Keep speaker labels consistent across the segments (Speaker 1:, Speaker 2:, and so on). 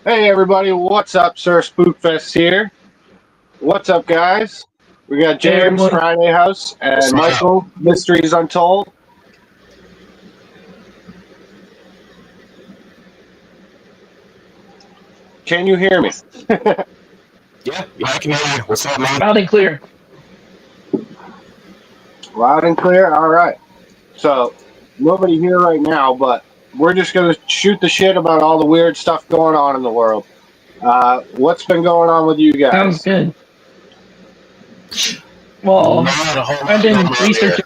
Speaker 1: Hey everybody, what's up? Sir Spookfest here. What's up, guys? We got James,
Speaker 2: everyone.
Speaker 1: Friday House, and
Speaker 3: What's up?
Speaker 1: Michael, Mysteries Untold. Can you hear me?
Speaker 3: Yeah, I can hear you. What's up, man?
Speaker 2: Loud and clear.
Speaker 1: Loud and clear? All right. So, nobody here right now, but we're just going to shoot the shit about all the weird stuff going on in the world. What's been going on with you guys?
Speaker 2: Sounds good. Well,
Speaker 3: Not a whole lot
Speaker 2: I've been
Speaker 3: going on
Speaker 2: researching.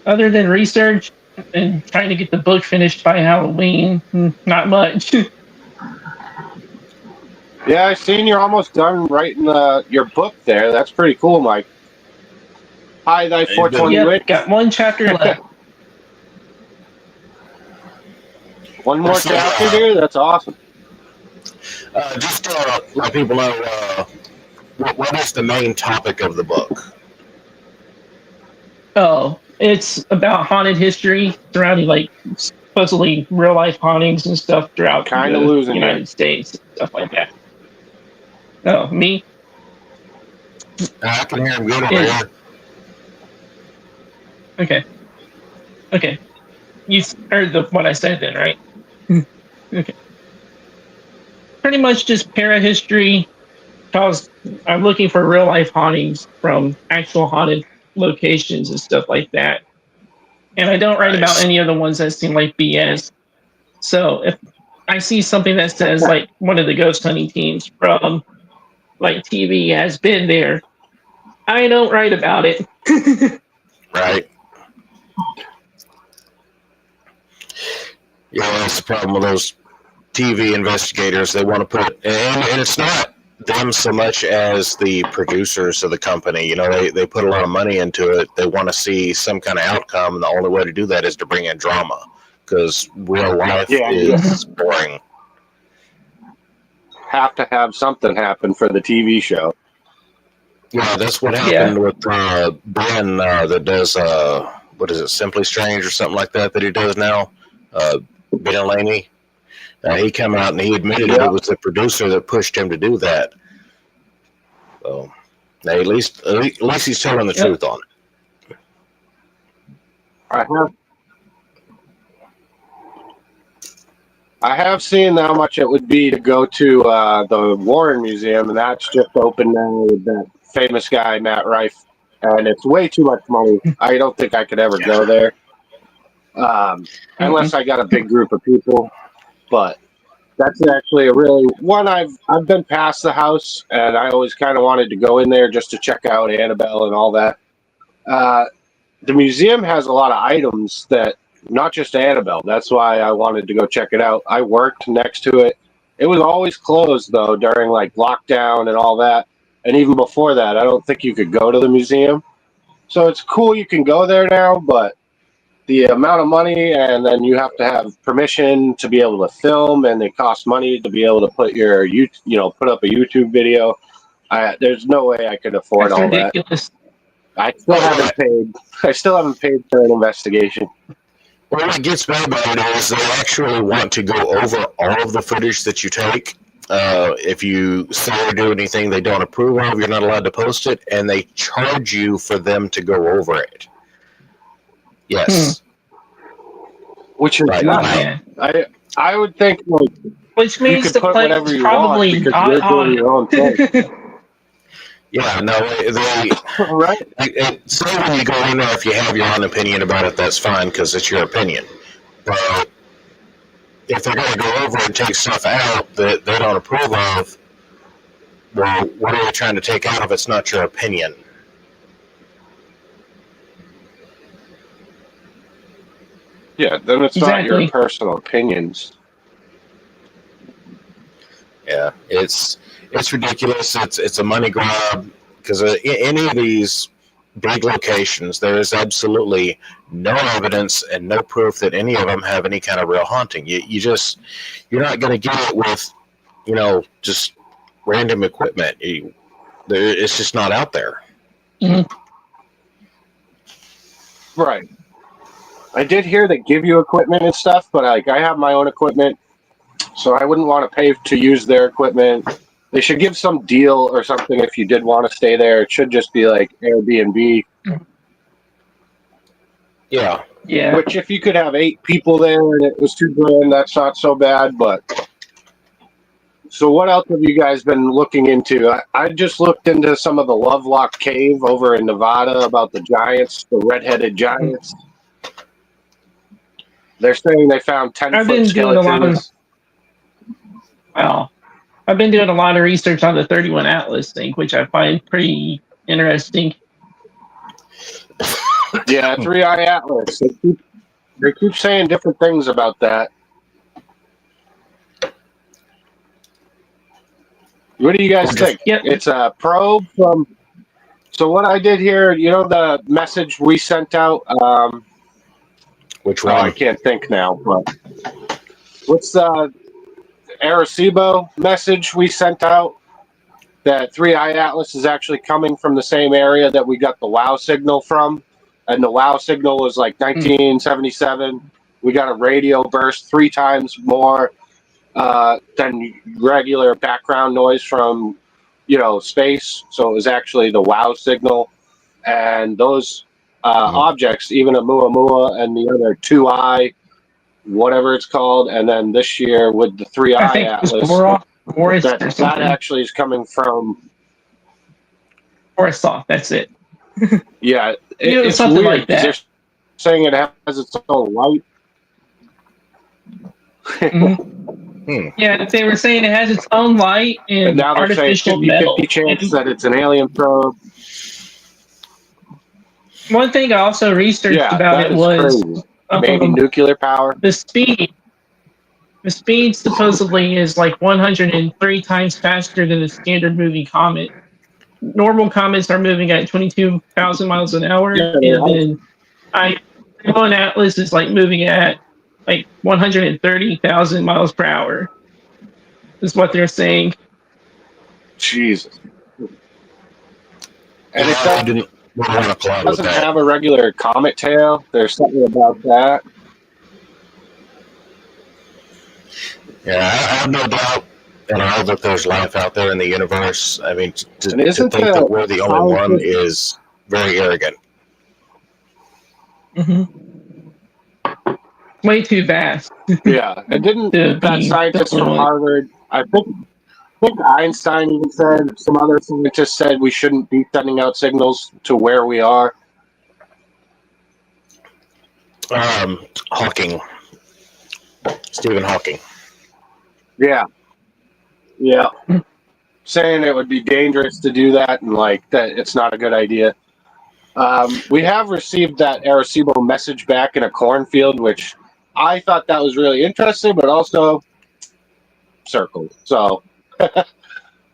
Speaker 2: Other than research and trying to get the book finished by Halloween, not much.
Speaker 1: Yeah, I've seen you're almost done writing your book there. That's pretty cool, Mike. Hi, thy 420
Speaker 2: Yep,
Speaker 1: wit.
Speaker 2: got one chapter left.
Speaker 1: One more chapter, dude? That's awesome.
Speaker 3: Just to let people know, what is the main topic of the book?
Speaker 2: Oh, it's about haunted history surrounding like supposedly real life hauntings and stuff throughout
Speaker 1: Kinda
Speaker 2: the
Speaker 1: losing
Speaker 2: United
Speaker 1: you.
Speaker 2: States, stuff like that. Oh, me?
Speaker 3: I can hear him good over
Speaker 2: Yeah.
Speaker 3: here.
Speaker 2: Okay. You heard what I said then, right? Okay. Pretty much just parahistory, because I'm looking for real life hauntings from actual haunted locations and stuff like that. And I don't write about
Speaker 3: Nice.
Speaker 2: any of the ones that seem like BS. So if I see something that says like one of the ghost hunting teams from like TV has been there, I don't write about it.
Speaker 3: Right. Yeah, that's the problem with those TV investigators. They want to put, and it's not them so much as the producers of the company. You know, they put a lot of money into it. They want to see some kind of outcome, and the only way to do that is to bring in drama, because real life is boring.
Speaker 1: Have to have something happen for the TV show.
Speaker 3: Yeah, that's what happened with Ben that does, what is it, Simply Strange or something like that he does now. Ben Laney. He came out and he admitted it was the producer that pushed him to do that. So, at least he's telling the truth on it.
Speaker 1: I have seen how much it would be to go to the Warren Museum, and that's just open now with that famous guy, Matt Rife. And it's way too much money. I don't think I could ever go there. Unless I got a big group of people. But that's actually a really one. I've been past the house, and I always kind of wanted to go in there just to check out Annabelle and all that. The museum has a lot of items that, not just Annabelle. That's why I wanted to go check it out. I worked next to it. It was always closed though during like lockdown and all that, and even before that, I don't think you could go to the museum. So it's cool you can go there now, but the amount of money, and then you have to have permission to be able to film, and it costs money to be able to put your put up a YouTube video. There's no way I could afford
Speaker 2: That's
Speaker 1: all
Speaker 2: ridiculous.
Speaker 1: that. I still haven't paid for an investigation.
Speaker 3: Well, what gets me about it is they actually want to go over all of the footage that you take. If you say or do anything they don't approve of, you're not allowed to post it, and they charge you for them to go over it. Yes.
Speaker 1: Which is
Speaker 3: right.
Speaker 1: I would think like,
Speaker 2: which means the
Speaker 1: place
Speaker 2: is probably not on
Speaker 1: your own thing.
Speaker 3: Yeah, no,
Speaker 1: right.
Speaker 3: So when you go in there, if you have your own opinion about it, that's fine because it's your opinion. But if they're going to go over and take stuff out that they don't approve of, well, what are they trying to take out if it's not your opinion?
Speaker 1: Yeah, then it's not your personal opinions.
Speaker 3: Yeah, it's ridiculous. It's a money grab because any of these big locations, there is absolutely no evidence and no proof that any of them have any kind of real haunting. You're not going to get it with, just random equipment. It's just not out there.
Speaker 2: Mm-hmm.
Speaker 1: Right. I did hear they give you equipment and stuff, but I have my own equipment. So I wouldn't want to pay to use their equipment. They should give some deal or something if you did want to stay there. It should just be like Airbnb.
Speaker 3: Yeah.
Speaker 2: Yeah.
Speaker 1: Which, if you could have 8 people there and it was $2,000, that's not so bad. But so, what else have you guys been looking into? I just looked into some of the Lovelock Cave over in Nevada about the giants, the red-headed giants. They're saying they found 10-foot skeletons.
Speaker 2: Well, I've been doing a lot of research on the 31 Atlas thing, which I find pretty interesting.
Speaker 1: Yeah, 3i Atlas. They keep saying different things about that. What do you guys think?
Speaker 2: Yep.
Speaker 1: It's a probe from. So what I did here, you know, the message we sent out.
Speaker 3: Which
Speaker 1: I
Speaker 3: one?
Speaker 1: can't think now, but what's the Arecibo message we sent out? That 3i Atlas is actually coming from the same area that we got the WOW signal from. And the WOW signal was like 1977. We got a radio burst 3 times more than regular background noise from, space. So it was actually the WOW signal. And those objects, even Oumuamua and the other 2i, whatever it's called, and then this year with the 3i Atlas, that actually is coming from
Speaker 2: Borisov. That's it.
Speaker 1: Yeah, it's
Speaker 2: something
Speaker 1: weird.
Speaker 2: like that.
Speaker 1: They're saying it has its own light.
Speaker 2: Yeah, they were saying it has its own light and
Speaker 1: now they're
Speaker 2: artificial
Speaker 1: saying 50-50
Speaker 2: metal.
Speaker 1: chance that it's an alien probe.
Speaker 2: One thing I also researched about it was
Speaker 1: maybe nuclear power.
Speaker 2: The speed. The speed supposedly is like 103 times faster than a standard moving comet. Normal comets are moving at 22,000 miles an hour, and then one Atlas is like moving at like 130,000 miles per hour. Is what they're saying.
Speaker 1: Jesus. And
Speaker 3: it
Speaker 1: doesn't have a regular comet tail. There's something about that.
Speaker 3: Yeah, I have no doubt that there's life out there in the universe. I mean, to think that we're the only one is very arrogant.
Speaker 2: Way too vast.
Speaker 1: Yeah, and didn't that scientist from Harvard, I think Einstein even said, some other scientists said we shouldn't be sending out signals to where we are.
Speaker 3: Hawking. Stephen Hawking.
Speaker 1: Yeah. Saying it would be dangerous to do that and that it's not a good idea. We have received that Arecibo message back in a cornfield, which I thought that was really interesting, but also circled. So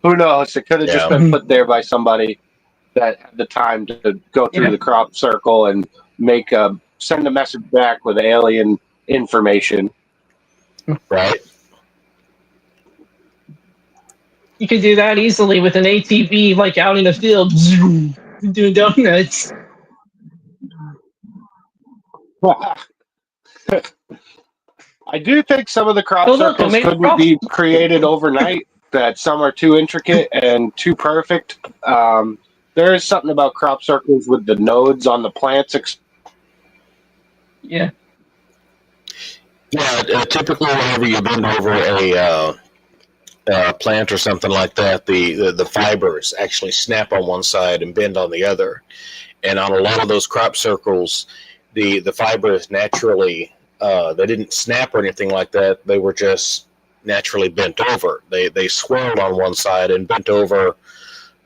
Speaker 1: who knows? It could have just been put there by somebody that had the time to go through the crop circle and send a message back with alien information.
Speaker 3: Right.
Speaker 2: You could do that easily with an ATV, like out in the field, doing donuts.
Speaker 1: I do think some of the crop circles couldn't be created overnight, that some are too intricate and too perfect. There is something about crop circles with the nodes on the plants.
Speaker 3: Yeah, typically whenever you bend over a plant or something like that, the fibers actually snap on one side and bend on the other. And on a lot of those crop circles, the fibers naturally, they didn't snap or anything like that. They were just naturally bent over. They swirled on one side and bent over.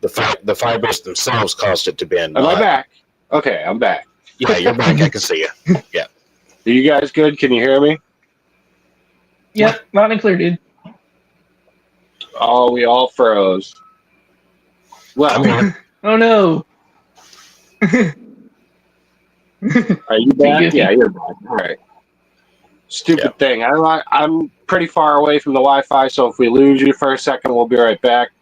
Speaker 3: The fibers themselves caused it to bend.
Speaker 1: Am I back? Okay, I'm back.
Speaker 3: Yeah, you're back. I can see you. Yeah.
Speaker 1: Are you guys good? Can you hear me?
Speaker 2: Yep, loud and clear, dude.
Speaker 1: Oh, we all froze. Well,
Speaker 2: oh no.
Speaker 1: Are you back? Yeah, you're back. All right. Stupid thing. I'm pretty far away from the Wi-Fi, so if we lose you for a second, we'll be right back.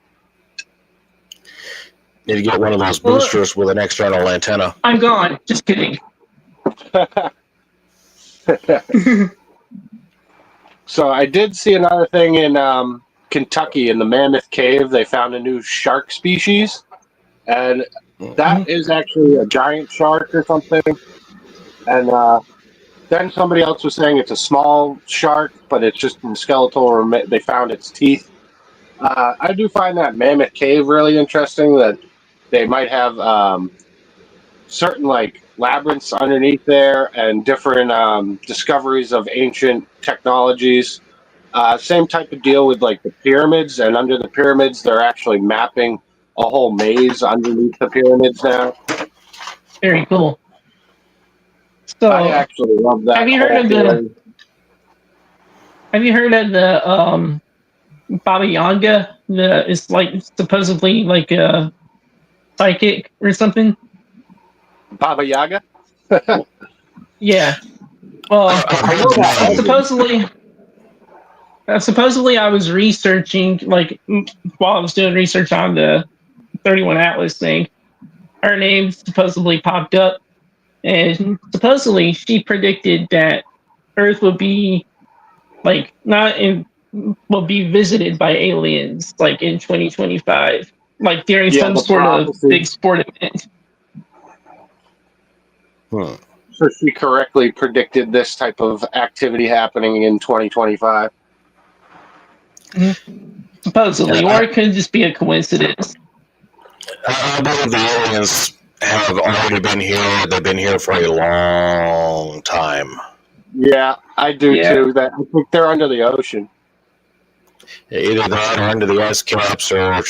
Speaker 3: Need to get one of those boosters with an external antenna.
Speaker 2: I'm gone. Just kidding.
Speaker 1: So I did see another thing in Kentucky in the Mammoth Cave. They found a new shark species, and that is actually a giant shark or something. And then somebody else was saying it's a small shark, but it's just in skeletal. They found its teeth. I do find that Mammoth Cave really interesting. That they might have certain like labyrinths underneath there and different discoveries of ancient technologies. Same type of deal with like the pyramids, and under the pyramids, they're actually mapping a whole maze underneath the pyramids now.
Speaker 2: Very cool. So,
Speaker 1: I actually love that.
Speaker 2: have you heard of the Baba Yaga? It's like supposedly like a psychic or something.
Speaker 1: Baba Yaga?
Speaker 2: Yeah. Well, supposedly I was researching like while I was doing research on the 31 Atlas thing. Her name supposedly popped up, and supposedly she predicted that Earth would be like not in will be visited by aliens like in 2025, like during some sort of big sport event.
Speaker 1: So she correctly predicted this type of activity happening in 2025.
Speaker 2: Supposedly, or it could just be a coincidence.
Speaker 3: I believe the aliens have already been here. They've been here for a long time.
Speaker 1: Yeah, I do too. That I think they're under the ocean.
Speaker 3: Either that or under the ice caps or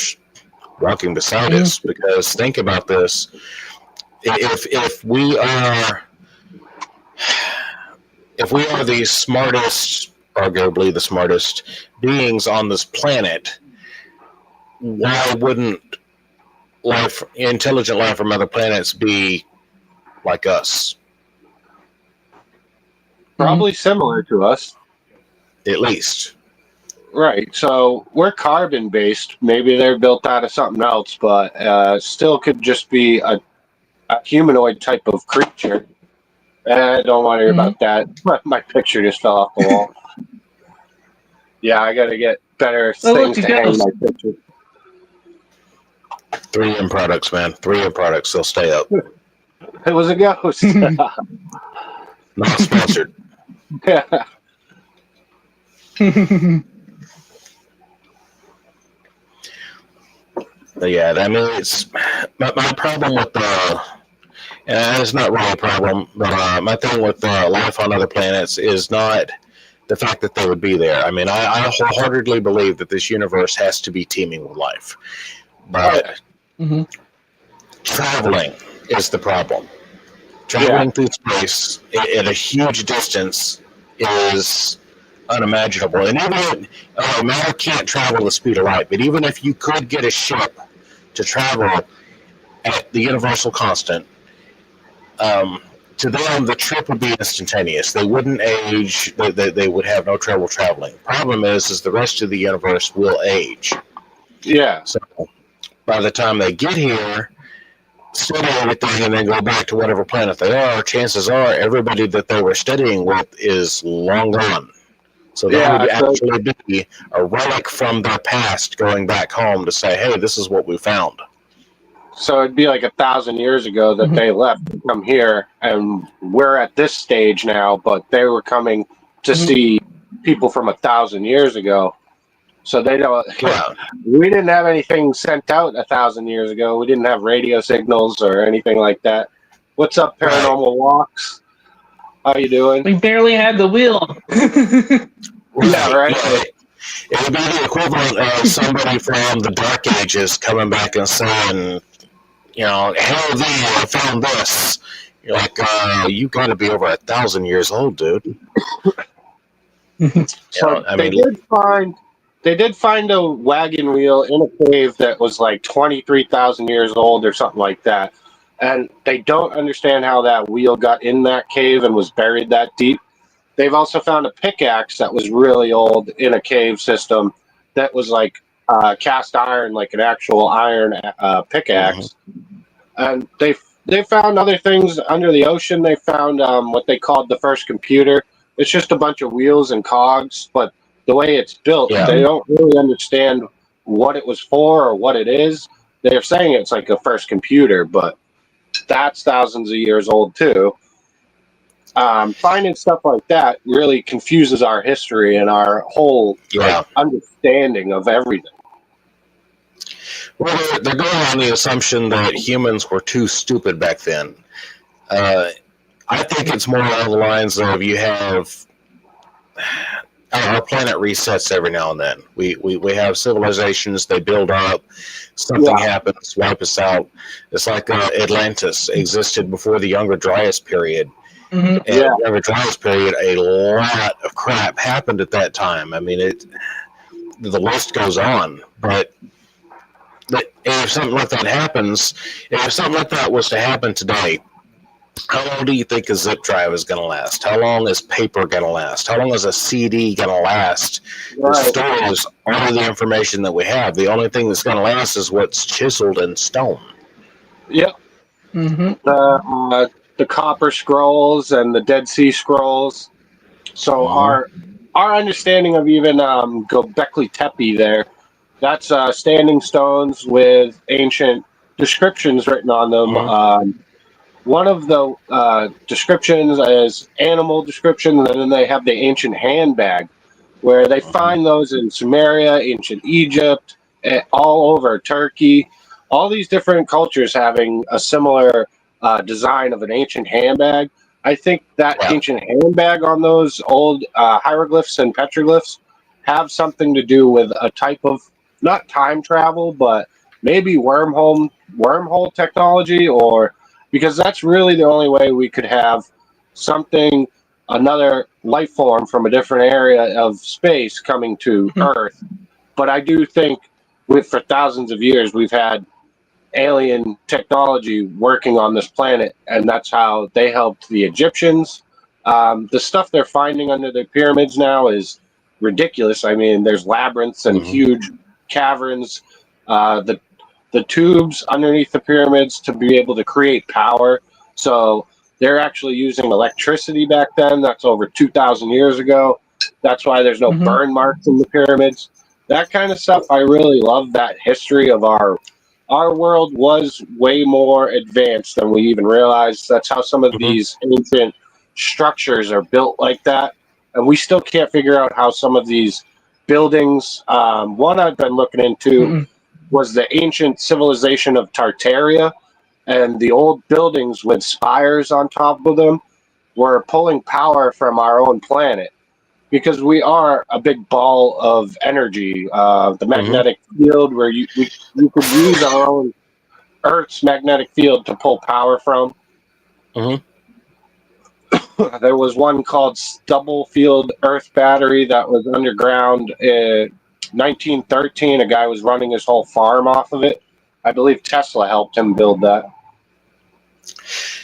Speaker 3: walking beside us. Because think about this. If we are the smartest, arguably the smartest beings on this planet, why wouldn't intelligent life from other planets be like us?
Speaker 1: Probably similar to us.
Speaker 3: At least.
Speaker 1: Right. So we're carbon based. Maybe they're built out of something else, but still could just be a humanoid type of creature. Don't worry about that. My picture just fell off the wall. Yeah, I got to get better things to hang my picture.
Speaker 3: 3M products, man. 3M products. They'll stay up.
Speaker 1: It was a ghost.
Speaker 3: Not sponsored.
Speaker 1: Yeah.
Speaker 3: But yeah, I mean, it's my problem with and it's not really a problem, but my thing with life on other planets is not the fact that they would be there. I mean, I wholeheartedly believe that this universe has to be teeming with life, but traveling is the problem. Traveling through space at a huge distance is unimaginable. And even matter can't travel the speed of light, but even if you could get a ship to travel at the universal constant, to them, the trip would be instantaneous. They wouldn't age. They would have no trouble traveling. Problem is the rest of the universe will age.
Speaker 1: Yeah.
Speaker 3: So by the time they get here, study everything, and then go back to whatever planet they are, chances are everybody that they were studying with is long gone. So that would actually be a relic from their past going back home to say, hey, this is what we found.
Speaker 1: So it'd be like 1,000 years ago that they left to come here, and we're at this stage now, but they were coming to see people from 1,000 years ago. So they don't. We didn't have anything sent out 1,000 years ago. We didn't have radio signals or anything like that. What's up, Paranormal Walks? How you doing?
Speaker 2: We barely had the wheel.
Speaker 1: Yeah, right.
Speaker 3: It would be the equivalent of somebody from the Dark Ages coming back and saying, hell I found this. You're like, you got to be over 1,000 years old, dude.
Speaker 1: So they did find a wagon wheel in a cave that was like 23,000 years old or something like that. And they don't understand how that wheel got in that cave and was buried that deep. They've also found a pickaxe that was really old in a cave system that was like cast iron, like an actual iron pickaxe. And they found other things under the ocean. They found what they called the first computer, it's just a bunch of wheels and cogs, but the way it's built,
Speaker 3: Yeah.
Speaker 1: they don't really understand what it was for or what it is. They're saying it's like a first computer, but that's thousands of years old too. Finding stuff like that really confuses our history and our whole understanding of everything.
Speaker 3: Well, they're going on the assumption that humans were too stupid back then. I think it's more along the lines of you have our planet resets every now and then. We have civilizations, they build up, something happens, wipe us out. It's like Atlantis existed before the Younger Dryas period.
Speaker 2: Mm-hmm.
Speaker 3: And the Younger Dryas period, a lot of crap happened at that time. I mean, the list goes on, but if something like that happens, if something like that was to happen today, how long do you think a zip drive is going to last? How long is paper going to last? How long is a CD going to last? It stores all of the information that we have. The only thing that's going to last is what's chiseled in stone.
Speaker 1: Yep.
Speaker 2: Mm-hmm.
Speaker 1: The Copper Scrolls and the Dead Sea Scrolls. So our understanding of even Göbekli Tepe there, that's standing stones with ancient descriptions written on them. One of the descriptions is animal description, and then they have the ancient handbag, where they find those in Sumeria, ancient Egypt, all over Turkey. All these different cultures having a similar design of an ancient handbag. I think that ancient handbag on those old hieroglyphs and petroglyphs have something to do with a type of, not time travel, but maybe wormhole technology, or because that's really the only way we could have something, another life form from a different area of space coming to Earth. But I do think for thousands of years we've had alien technology working on this planet, and that's how they helped the Egyptians. The stuff they're finding under the pyramids now is ridiculous. I mean, there's labyrinths and huge caverns. The tubes underneath the pyramids to be able to create power. So they're actually using electricity back then. That's over 2,000 years ago. That's why there's no burn marks in the pyramids. That kind of stuff, I really love that history of our world was way more advanced than we even realized. That's how some of these ancient structures are built like that. And we still can't figure out how some of these buildings, one I've been looking into was the ancient civilization of Tartaria, and the old buildings with spires on top of them were pulling power from our own planet, because we are a big ball of energy. The magnetic field, where you could use our own Earth's magnetic field to pull power from. There was one called Stubblefield Earth Battery that was underground in 1913. A guy was running his whole farm off of it. I believe Tesla helped him build that.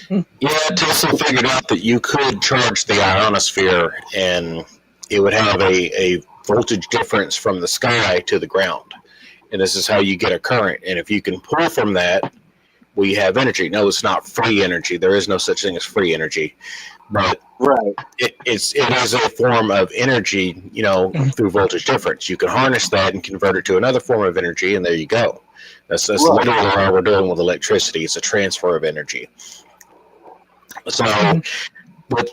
Speaker 3: Yeah, Tesla figured out that you could charge the ionosphere, and it would have a voltage difference from the sky to the ground. And this is how you get a current. And if you can pull from that, we have energy. No, it's not free energy. There is no such thing as free energy. But it is a form of energy, through voltage difference. You can harness that and convert it to another form of energy, and there you go. That's literally what we're doing with electricity. It's a transfer of energy. So with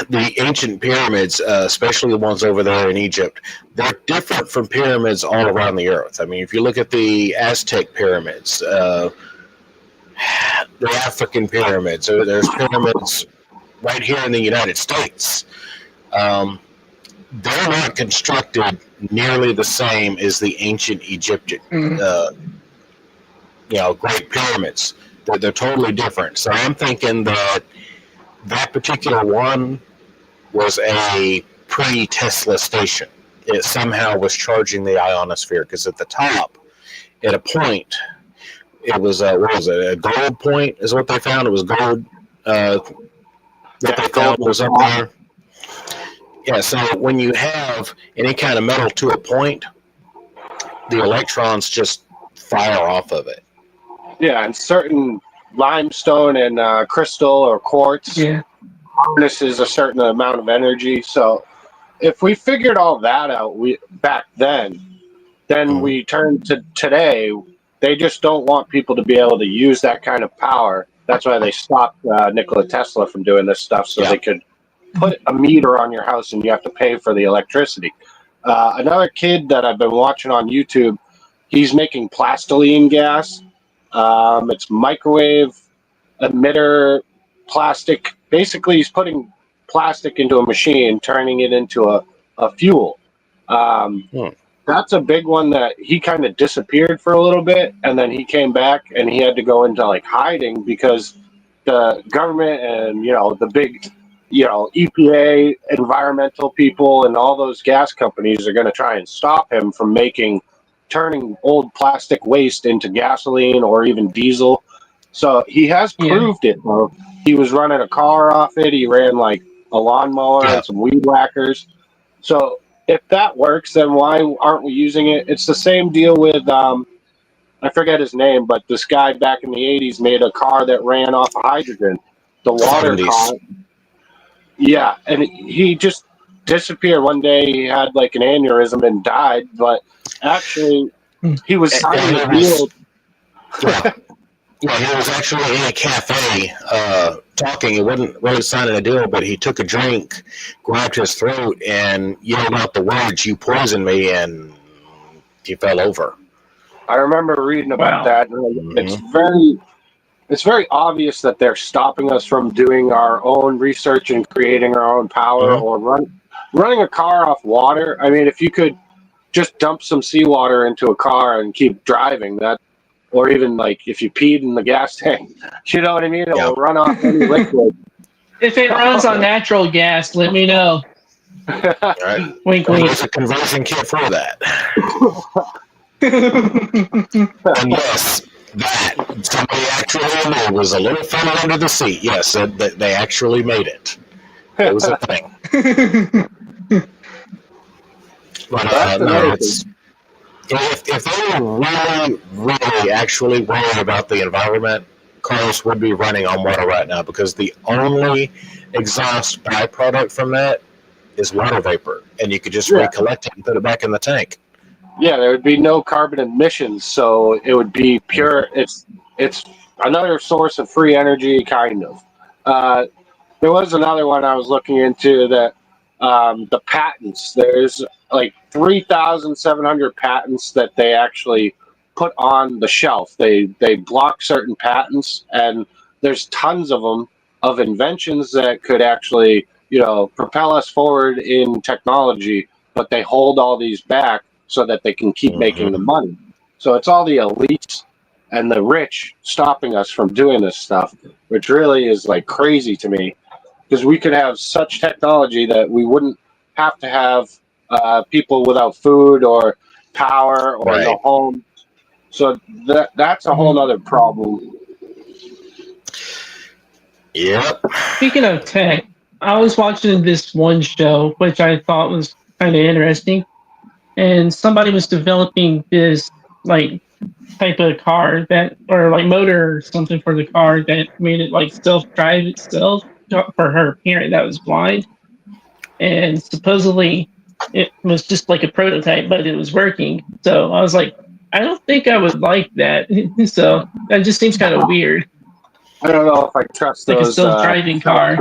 Speaker 3: the ancient pyramids, especially the ones over there in Egypt, they're different from pyramids all around the earth. I mean, if you look at the Aztec pyramids, the African pyramids, there's pyramids right here in the United States. They're not constructed nearly the same as the ancient Egyptian, Great Pyramids. They're totally different. So I'm thinking that particular one was a pre-Tesla station. It somehow was charging the ionosphere, because at the top, at a point, it was a gold point is what they found. It was gold. That they found was up there. Yeah, so when you have any kind of metal to a point, the electrons just fire off of it.
Speaker 1: Yeah, and certain limestone and crystal or quartz harnesses a certain amount of energy. So if we figured all that out, back then we turn to today. They just don't want people to be able to use that kind of power. That's why they stopped Nikola Tesla from doing this stuff, so they could put a meter on your house and you have to pay for the electricity. Another kid that I've been watching on YouTube, he's making plastiline gas. It's microwave emitter plastic. Basically, he's putting plastic into a machine, turning it into a fuel. That's a big one that he kind of disappeared for a little bit, and then he came back and he had to go into like hiding because the government and the big EPA, environmental people, and all those gas companies are going to try and stop him from turning old plastic waste into gasoline or even diesel. So he has proved it though. He was running a car off it. He ran like a lawnmower and some weed whackers. So if that works, then why aren't we using it? It's the same deal with I forget his name, but this guy back in the 80s made a car that ran off of hydrogen. The water car. Yeah, and he just disappeared one day. He had like an aneurysm and died, but actually he was signing a deal.
Speaker 3: Yeah, he was actually in a cafe talking. He wasn't really signing a deal, but he took a drink, grabbed his throat, and yelled out the words, "You poisoned me," and he fell over.
Speaker 1: I remember reading about that. It's very obvious that they're stopping us from doing our own research and creating our own power or running a car off water. I mean, if you could just dump some seawater into a car and keep driving, or even like if you peed in the gas tank, you know what I mean? It will run off any liquid.
Speaker 2: If it runs on natural gas, let me know.
Speaker 3: Right.
Speaker 2: Wink, wink.
Speaker 3: There's a conversion kit for that. And yes, that somebody actually knew was a little funnel under the seat. Yes, they actually made it. It was a thing. But no, if they were really actually worried about the environment, cars would be running on water right now, because the only exhaust byproduct from that is water vapor, and you could just recollect it and put it back in the tank.
Speaker 1: Yeah, there would be no carbon emissions, so it would be pure. It's another source of free energy, kind of. There was another one I was looking into that the patents. There's like 3,700 patents that they actually put on the shelf. They block certain patents, and there's tons of them of inventions that could actually propel us forward in technology, but they hold all these back so that they can keep making the money. So it's all the elites and the rich stopping us from doing this stuff, which really is like crazy to me, because we could have such technology that we wouldn't have to have people without food or power or no home. So that's a whole other problem.
Speaker 3: Yep.
Speaker 2: Speaking of tech, I was watching this one show, which I thought was kind of interesting. And somebody was developing this like type of car or like motor or something for the car that made it like self-drive itself for her parent that was blind. And supposedly it was just like a prototype, but it was working. So I was like, I don't think I would like that. So that just seems kind of weird.
Speaker 1: I don't know if I trust
Speaker 2: like
Speaker 1: those
Speaker 2: a self-driving car.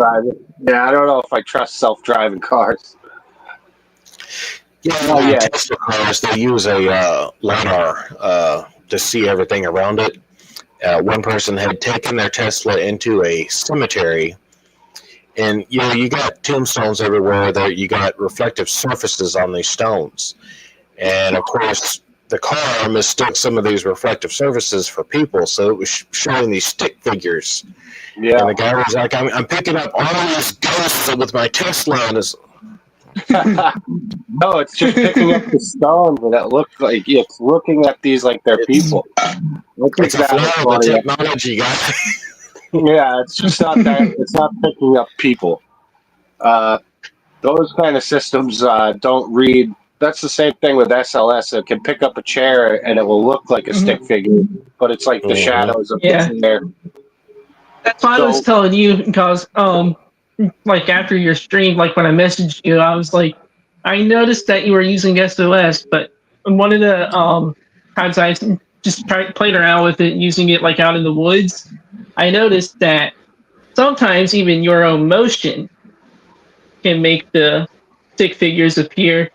Speaker 1: Yeah, I don't know if I trust self-driving cars.
Speaker 3: Tesla cars, they use a LiDAR to see everything around it. One person had taken their Tesla into a cemetery, and you got tombstones everywhere. There, you got reflective surfaces on these stones, and of course, the car mistook some of these reflective surfaces for people, so it was showing these stick figures. Yeah, and the guy was like, "I'm picking up all these ghosts with my Tesla," and it's
Speaker 1: no, it's just picking up the stones, and it looks like it's looking at these like they're people.
Speaker 3: It's the technology, guy.
Speaker 1: Yeah, it's just not that. It's not picking up people. Those kind of systems don't read. That's the same thing with SLS. It can pick up a chair and it will look like a stick figure, but it's like the shadows of there.
Speaker 2: That's why I was telling you, because like after your stream, like when I messaged you, I was like, I noticed that you were using SOS, but one of the times I just played around with it, using it like out in the woods, I noticed that sometimes even your own motion can make the stick figures appear.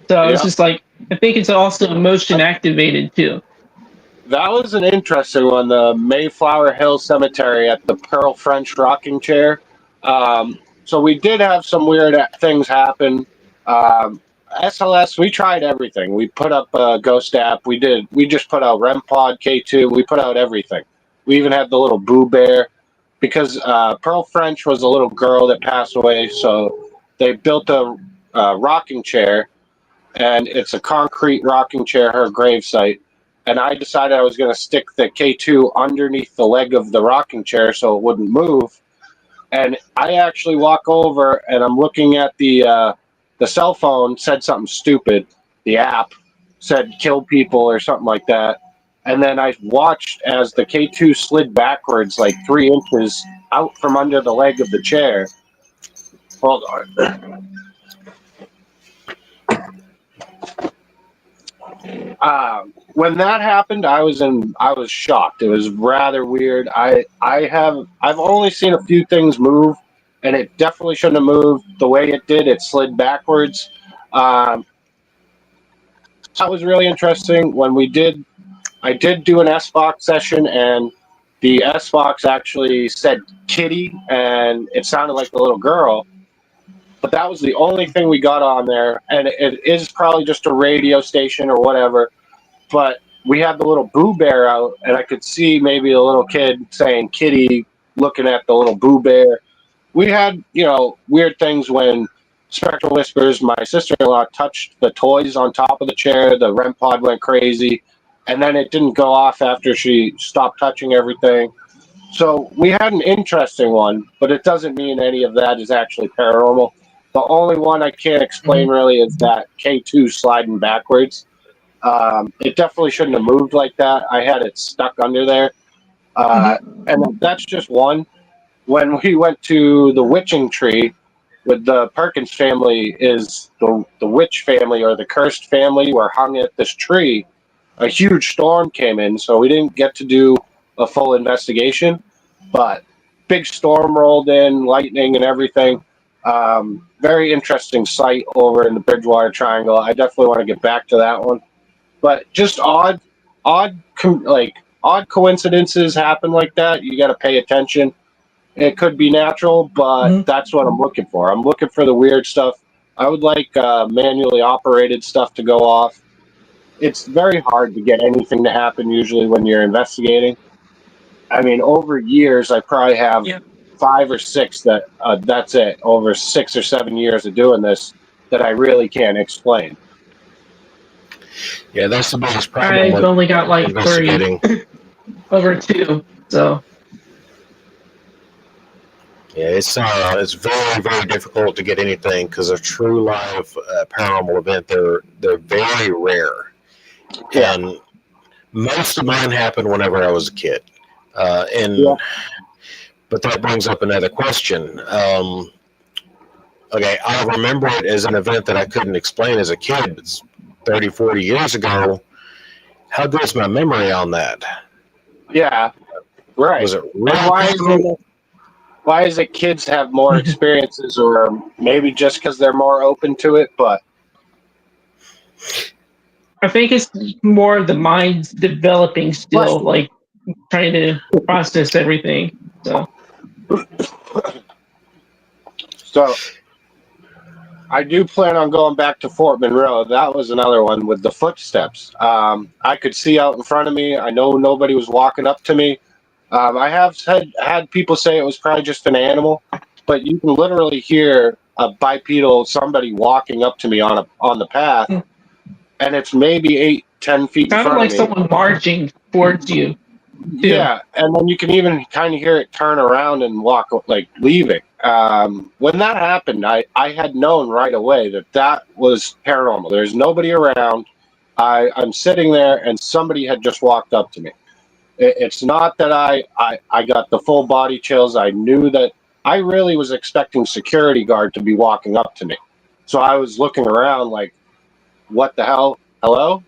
Speaker 2: So I was
Speaker 1: Yeah.
Speaker 2: just like, I think it's also motion activated too.
Speaker 1: That was an interesting one. The Mayflower Hill Cemetery at the Pearl French rocking chair. So we did have some weird things happen. SLS, we tried everything. We put up a Ghost app. We just put out REM Pod K2. We put out everything. We even had the little Boo Bear because Pearl French was a little girl that passed away. So they built a rocking chair, and it's a concrete rocking chair, her gravesite. And I decided I was going to stick the K2 underneath the leg of the rocking chair so it wouldn't move. And I actually walk over and I'm looking at the cell phone, said something stupid. The app said kill people or something like that. And then I watched as the K2 slid backwards like 3 inches out from under the leg of the chair. Hold on. When that happened, I was shocked. It was rather weird. I've only seen a few things move, and it definitely shouldn't have moved the way it did. It slid backwards. That was really interesting. I did do an S-Box session, and the S-Box actually said kitty, and it sounded like the little girl. But that was the only thing we got on there, and it is probably just a radio station or whatever. But we had the little Boo Bear out, and I could see maybe a little kid saying kitty, looking at the little Boo Bear. We had, weird things when Spectral Whispers, my sister-in-law, touched the toys on top of the chair. The REM pod went crazy, and then it didn't go off after she stopped touching everything. So we had an interesting one, but it doesn't mean any of that is actually paranormal. The only one I can't explain really is that K2 sliding backwards. It definitely shouldn't have moved like that. I had it stuck under there. And that's just one. When we went to the witching tree with the Perkins family, is the witch family or the cursed family were hung at this tree. A huge storm came in, so we didn't get to do a full investigation, but big storm rolled in, lightning and everything. Very interesting site over in the Bridgewater Triangle. I definitely want to get back to that one. But just odd coincidences happen like that. You got to pay attention. It could be natural, but that's what I'm looking for. I'm looking for the weird stuff. I would like manually operated stuff to go off. It's very hard to get anything to happen usually when you're investigating. I mean, over years, I probably have 5 or 6 that's it. Over 6 or 7 years of doing this, that I really can't explain.
Speaker 3: Yeah, that's the biggest problem.
Speaker 2: I've only got like 3 over 2, so.
Speaker 3: Yeah, it's very, very difficult to get anything because a true live paranormal event, they're very rare.
Speaker 1: Yeah.
Speaker 3: And most of mine happened whenever I was a kid. But that brings up another question. Okay, I remember it as an event that I couldn't explain as a kid. It's 30, 40 years ago. How good's my memory on that?
Speaker 1: Yeah, right.
Speaker 3: Was it really?
Speaker 1: Why is it kids have more experiences, or maybe just because they're more open to it? But
Speaker 2: I think it's more the mind's developing still, like trying to process everything.
Speaker 1: So I do plan on going back to Fort Monroe. That was another one with the footsteps. I could see out in front of me. I know nobody was walking up to me. I have had people say it was probably just an animal, but you can literally hear a bipedal somebody walking up to me on the path, and it's maybe 8-10 feet in front of me.
Speaker 2: Kind of like someone marching towards you. Too.
Speaker 1: Yeah, and then you can even kind of hear it turn around and walk, like leaving. When that happened, I had known right away that was paranormal. There's nobody around. I'm sitting there, and somebody had just walked up to me. It's not that I got the full body chills. I knew that I really was expecting security guard to be walking up to me. So I was looking around like, what the hell? Hello?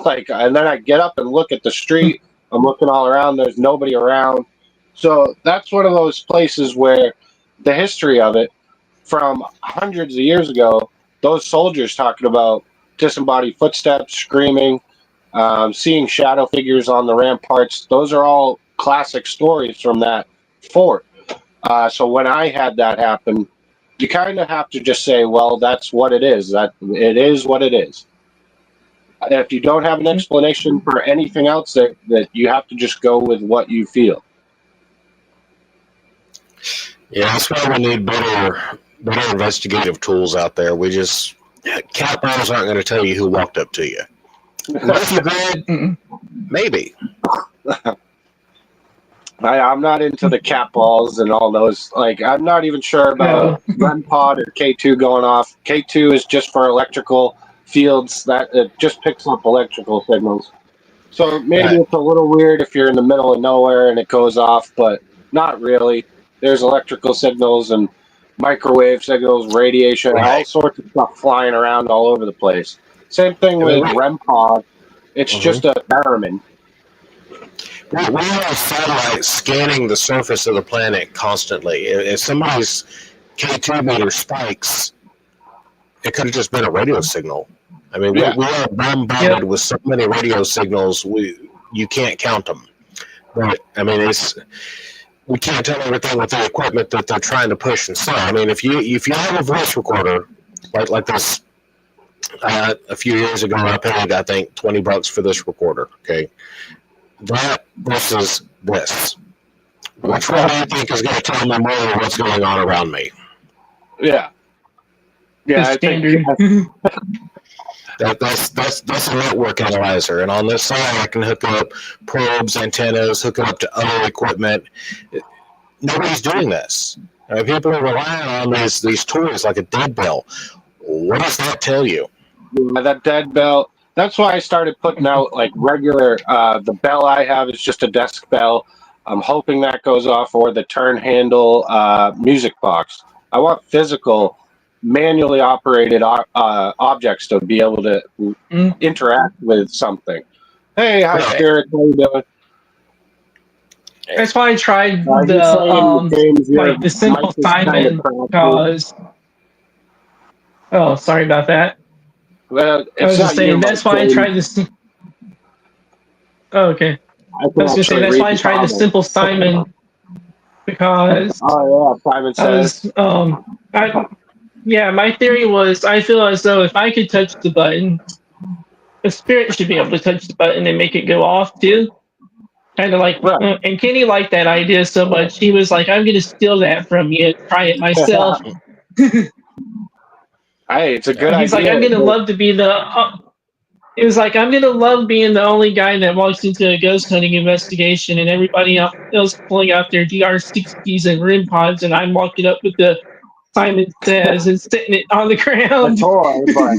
Speaker 1: Like, and then I get up and look at the street. I'm looking all around. There's nobody around. So that's one of those places where the history of it from hundreds of years ago, those soldiers talking about disembodied footsteps, screaming, seeing shadow figures on the ramparts. Those are all classic stories from that fort. So when I had that happen, you kind of have to just say, well, that's what it is. That it is what it is. If you don't have an explanation for anything else, that you have to just go with what you feel.
Speaker 3: Yeah, that's why we need better investigative tools out there. Cat balls aren't going to tell you who walked up to you. What if you did? Maybe.
Speaker 1: I'm not into the cat balls and all those. Like, I'm not even sure about REM pod or K2 going off. K2 is just for electrical fields, that it just picks up electrical signals. So maybe it's a little weird if you're in the middle of nowhere and it goes off, but not really. There's electrical signals and microwave signals, radiation, all sorts of stuff flying around all over the place. Same thing with REM pod. It's just a theremin.
Speaker 3: We have satellites scanning the surface of the planet constantly. If somebody's K2 meter spikes, it could have just been a radio signal. I mean, we are bombarded with so many radio signals, you can't count them. But, I mean, we can't tell everything with the equipment that they're trying to push and sell. I mean, if you have a voice recorder like this, a few years ago, I paid, I think, $20 for this recorder, okay? That versus this. Which one do you think is going to tell me more of what's going on around me?
Speaker 1: Yeah. Yeah, I think
Speaker 3: that's a network analyzer, and on this side I can hook up probes, antennas, hook it up to other equipment. Nobody's doing this. People are relying on these tools like a dead bell. What does that tell you?
Speaker 1: That dead bell. That's why I started putting out like regular. The bell I have is just a desk bell. I'm hoping that goes off, or the turn handle music box. I want physical, manually operated objects to be able to interact with something. Hey, hi, Spirit. How you doing?
Speaker 2: That's why I tried the Simple Simon because. Oh, sorry about that.
Speaker 1: Well,
Speaker 2: I was just saying that's why I tried this. Oh, okay. I was going to say that's why I tried the Simple Simon because.
Speaker 1: Oh yeah, Simon says.
Speaker 2: My theory was I feel as though if I could touch the button, the spirit should be able to touch the button and make it go off too. Kind of like, and Kenny liked that idea so much. He was like, "I'm going to steal that from you, try it myself."
Speaker 1: Hey, it's a good idea.
Speaker 2: He's like, I'm going to love to be the. It was like, I'm going to love being the only guy that walks into a ghost hunting investigation and everybody else pulling out their DR60s and REM pods, and I'm walking up with the Simon Says and sitting it on the ground.
Speaker 1: But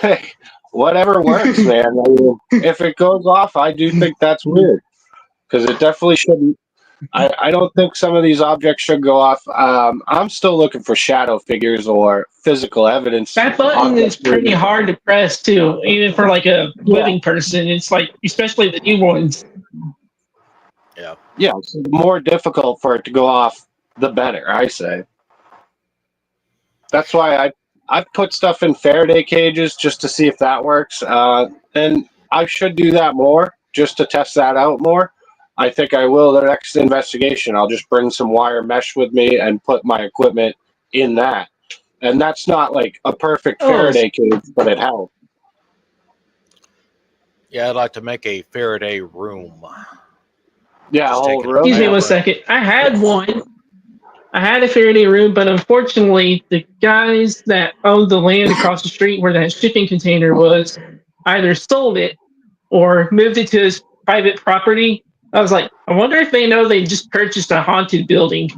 Speaker 1: hey, whatever works, man. I mean, if it goes off, I do think that's weird because it definitely shouldn't. I don't think some of these objects should go off. I'm still looking for shadow figures or physical evidence.
Speaker 2: That button is pretty hard to press too, even for like a living person. It's like, especially the new ones.
Speaker 1: Yeah, it's more difficult for it to go off, the better, I say. That's why I put stuff in Faraday cages just to see if that works. And I should do that more just to test that out more. I think I will the next investigation. I'll just bring some wire mesh with me and put my equipment in that. And that's not like a perfect Faraday cage, but it helps.
Speaker 4: Yeah, I'd like to make a Faraday room.
Speaker 1: Yeah, a whole room.
Speaker 2: Excuse me one second. I had one. I had a Faraday room, but unfortunately, the guys that owned the land across the street where that shipping container was either sold it or moved it to his private property. I was like, I wonder if they know they just purchased a haunted building.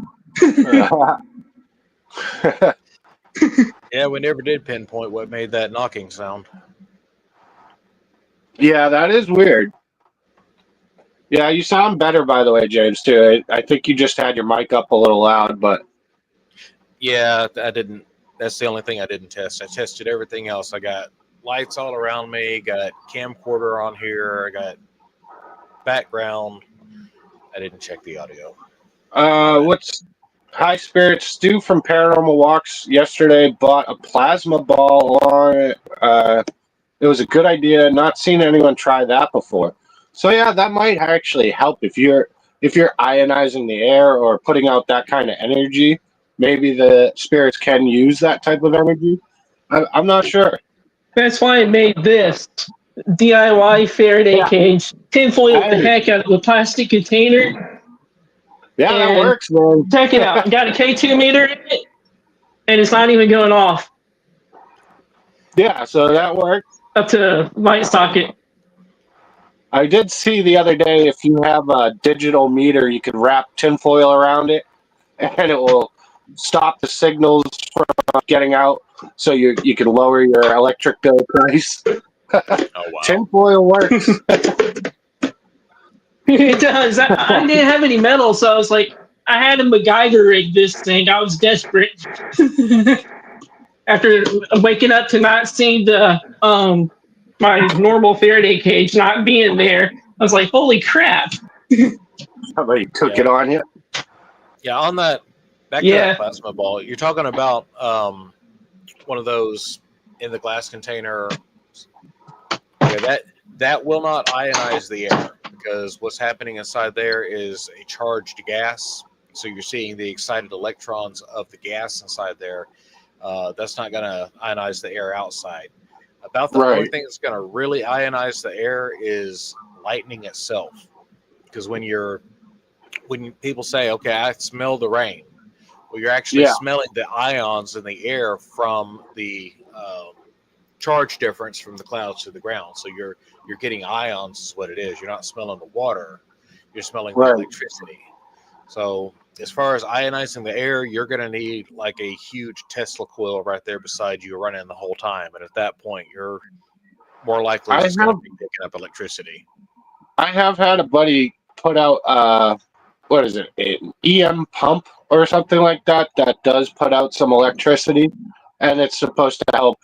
Speaker 4: Yeah, we never did pinpoint what made that knocking sound.
Speaker 1: Yeah, that is weird. Yeah, you sound better, by the way, James, too. I think you just had your mic up a little loud, but
Speaker 4: Yeah, I didn't. That's the only thing I didn't test. I tested everything else. I got lights all around me, got camcorder on here, I got background. I didn't check the audio.
Speaker 1: What's High Spirits Stu from Paranormal Walks yesterday bought a plasma ball on it. It was a good idea. Not seen anyone try that before. So yeah, that might actually help if you're ionizing the air or putting out that kind of energy. Maybe the spirits can use that type of energy. I'm not sure.
Speaker 2: That's why I made this DIY Faraday cage. Tinfoil the heck out of a plastic container.
Speaker 1: Yeah, that
Speaker 2: And
Speaker 1: works, man.
Speaker 2: check it out. Got a K2 meter in it, and it's not even going off
Speaker 1: Yeah, so that works.
Speaker 2: up to light socket.
Speaker 1: I did see the other day if you have a digital meter, you could wrap tinfoil around it, and it will stop the signals from getting out, so you can lower your electric bill price.
Speaker 4: Oh wow!
Speaker 1: Tinfoil works.
Speaker 2: It does. I didn't have any metal, so I was like, I had to MacGyver rig this thing. I was desperate. After waking up to not seeing the my normal Faraday cage not being there, I was like, holy crap.
Speaker 1: Somebody took it on you.
Speaker 4: Yeah, on that back to that plasma ball, you're talking about one of those in the glass container. Yeah, that will not ionize the air, because what's happening inside there is a charged gas. So you're seeing the excited electrons of the gas inside there. That's not going to ionize the air outside. About the only thing that's going to really ionize the air is lightning itself. Because when people say, okay, I smell the rain, well, you're actually smelling the ions in the air from the charge difference from the clouds to the ground. So you're getting ions is what it is. You're not smelling the water. You're smelling the electricity. So as far as ionizing the air, you're going to need like a huge Tesla coil right there beside you running the whole time. And at that point, you're more likely just going to be picking up electricity.
Speaker 1: I have had a buddy put out, what is it, an EM pump or something like that does put out some electricity, and it's supposed to help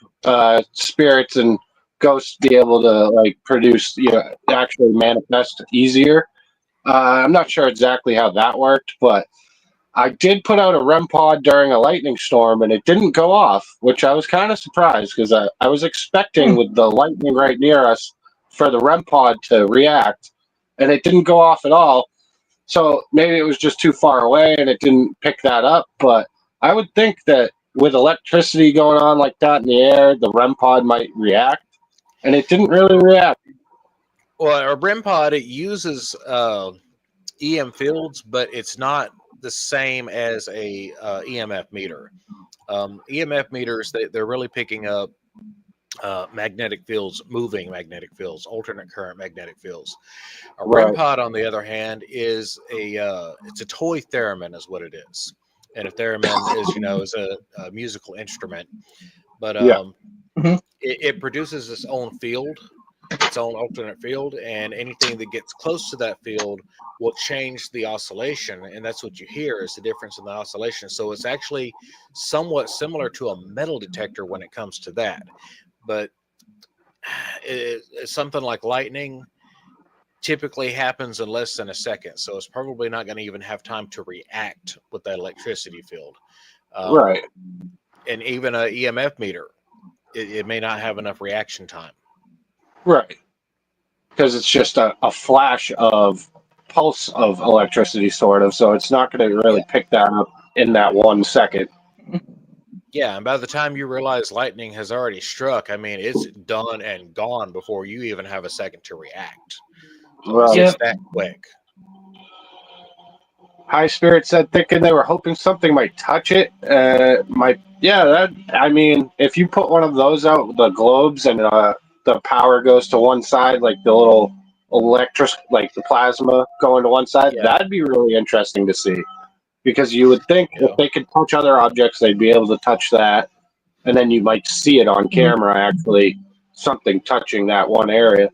Speaker 1: spirits and ghosts be able to like produce, actually manifest easier. I'm not sure exactly how that worked, but I did put out a REM pod during a lightning storm, and it didn't go off, which I was kind of surprised, because I was expecting with the lightning right near us for the REM pod to react, and it didn't go off at all. So maybe it was just too far away and it didn't pick that up. But I would think that with electricity going on like that in the air, the REM pod might react, and it didn't really react.
Speaker 4: Well, a REM pod, it uses EM fields, but it's not the same as a EMF meter. EMF meters, they're really picking up magnetic fields, moving magnetic fields, alternate current magnetic fields. A REM pod, on the other hand, is it's a toy theremin, is what it is. And a theremin is a musical instrument, but it produces its own field, its own alternate field, and anything that gets close to that field will change the oscillation, and that's what you hear is the difference in the oscillation. So it's actually somewhat similar to a metal detector when it comes to that. But it's something like lightning typically happens in less than a second, so it's probably not going to even have time to react with that electricity field. And even an EMF meter, it may not have enough reaction time.
Speaker 1: Right. Because it's just a flash of pulse of electricity, sort of, so it's not going to really pick that up in that 1 second.
Speaker 4: Yeah, and by the time you realize lightning has already struck, I mean, it's done and gone before you even have a second to react. So it's just that quick.
Speaker 1: High Spirit said thinking they were hoping something might touch it. If you put one of those out, the globes, and the power goes to one side, like the little like the plasma going to one side, that'd be really interesting to see. Because you would think if they could touch other objects, they'd be able to touch that. And then you might see it on camera, actually, something touching that one area.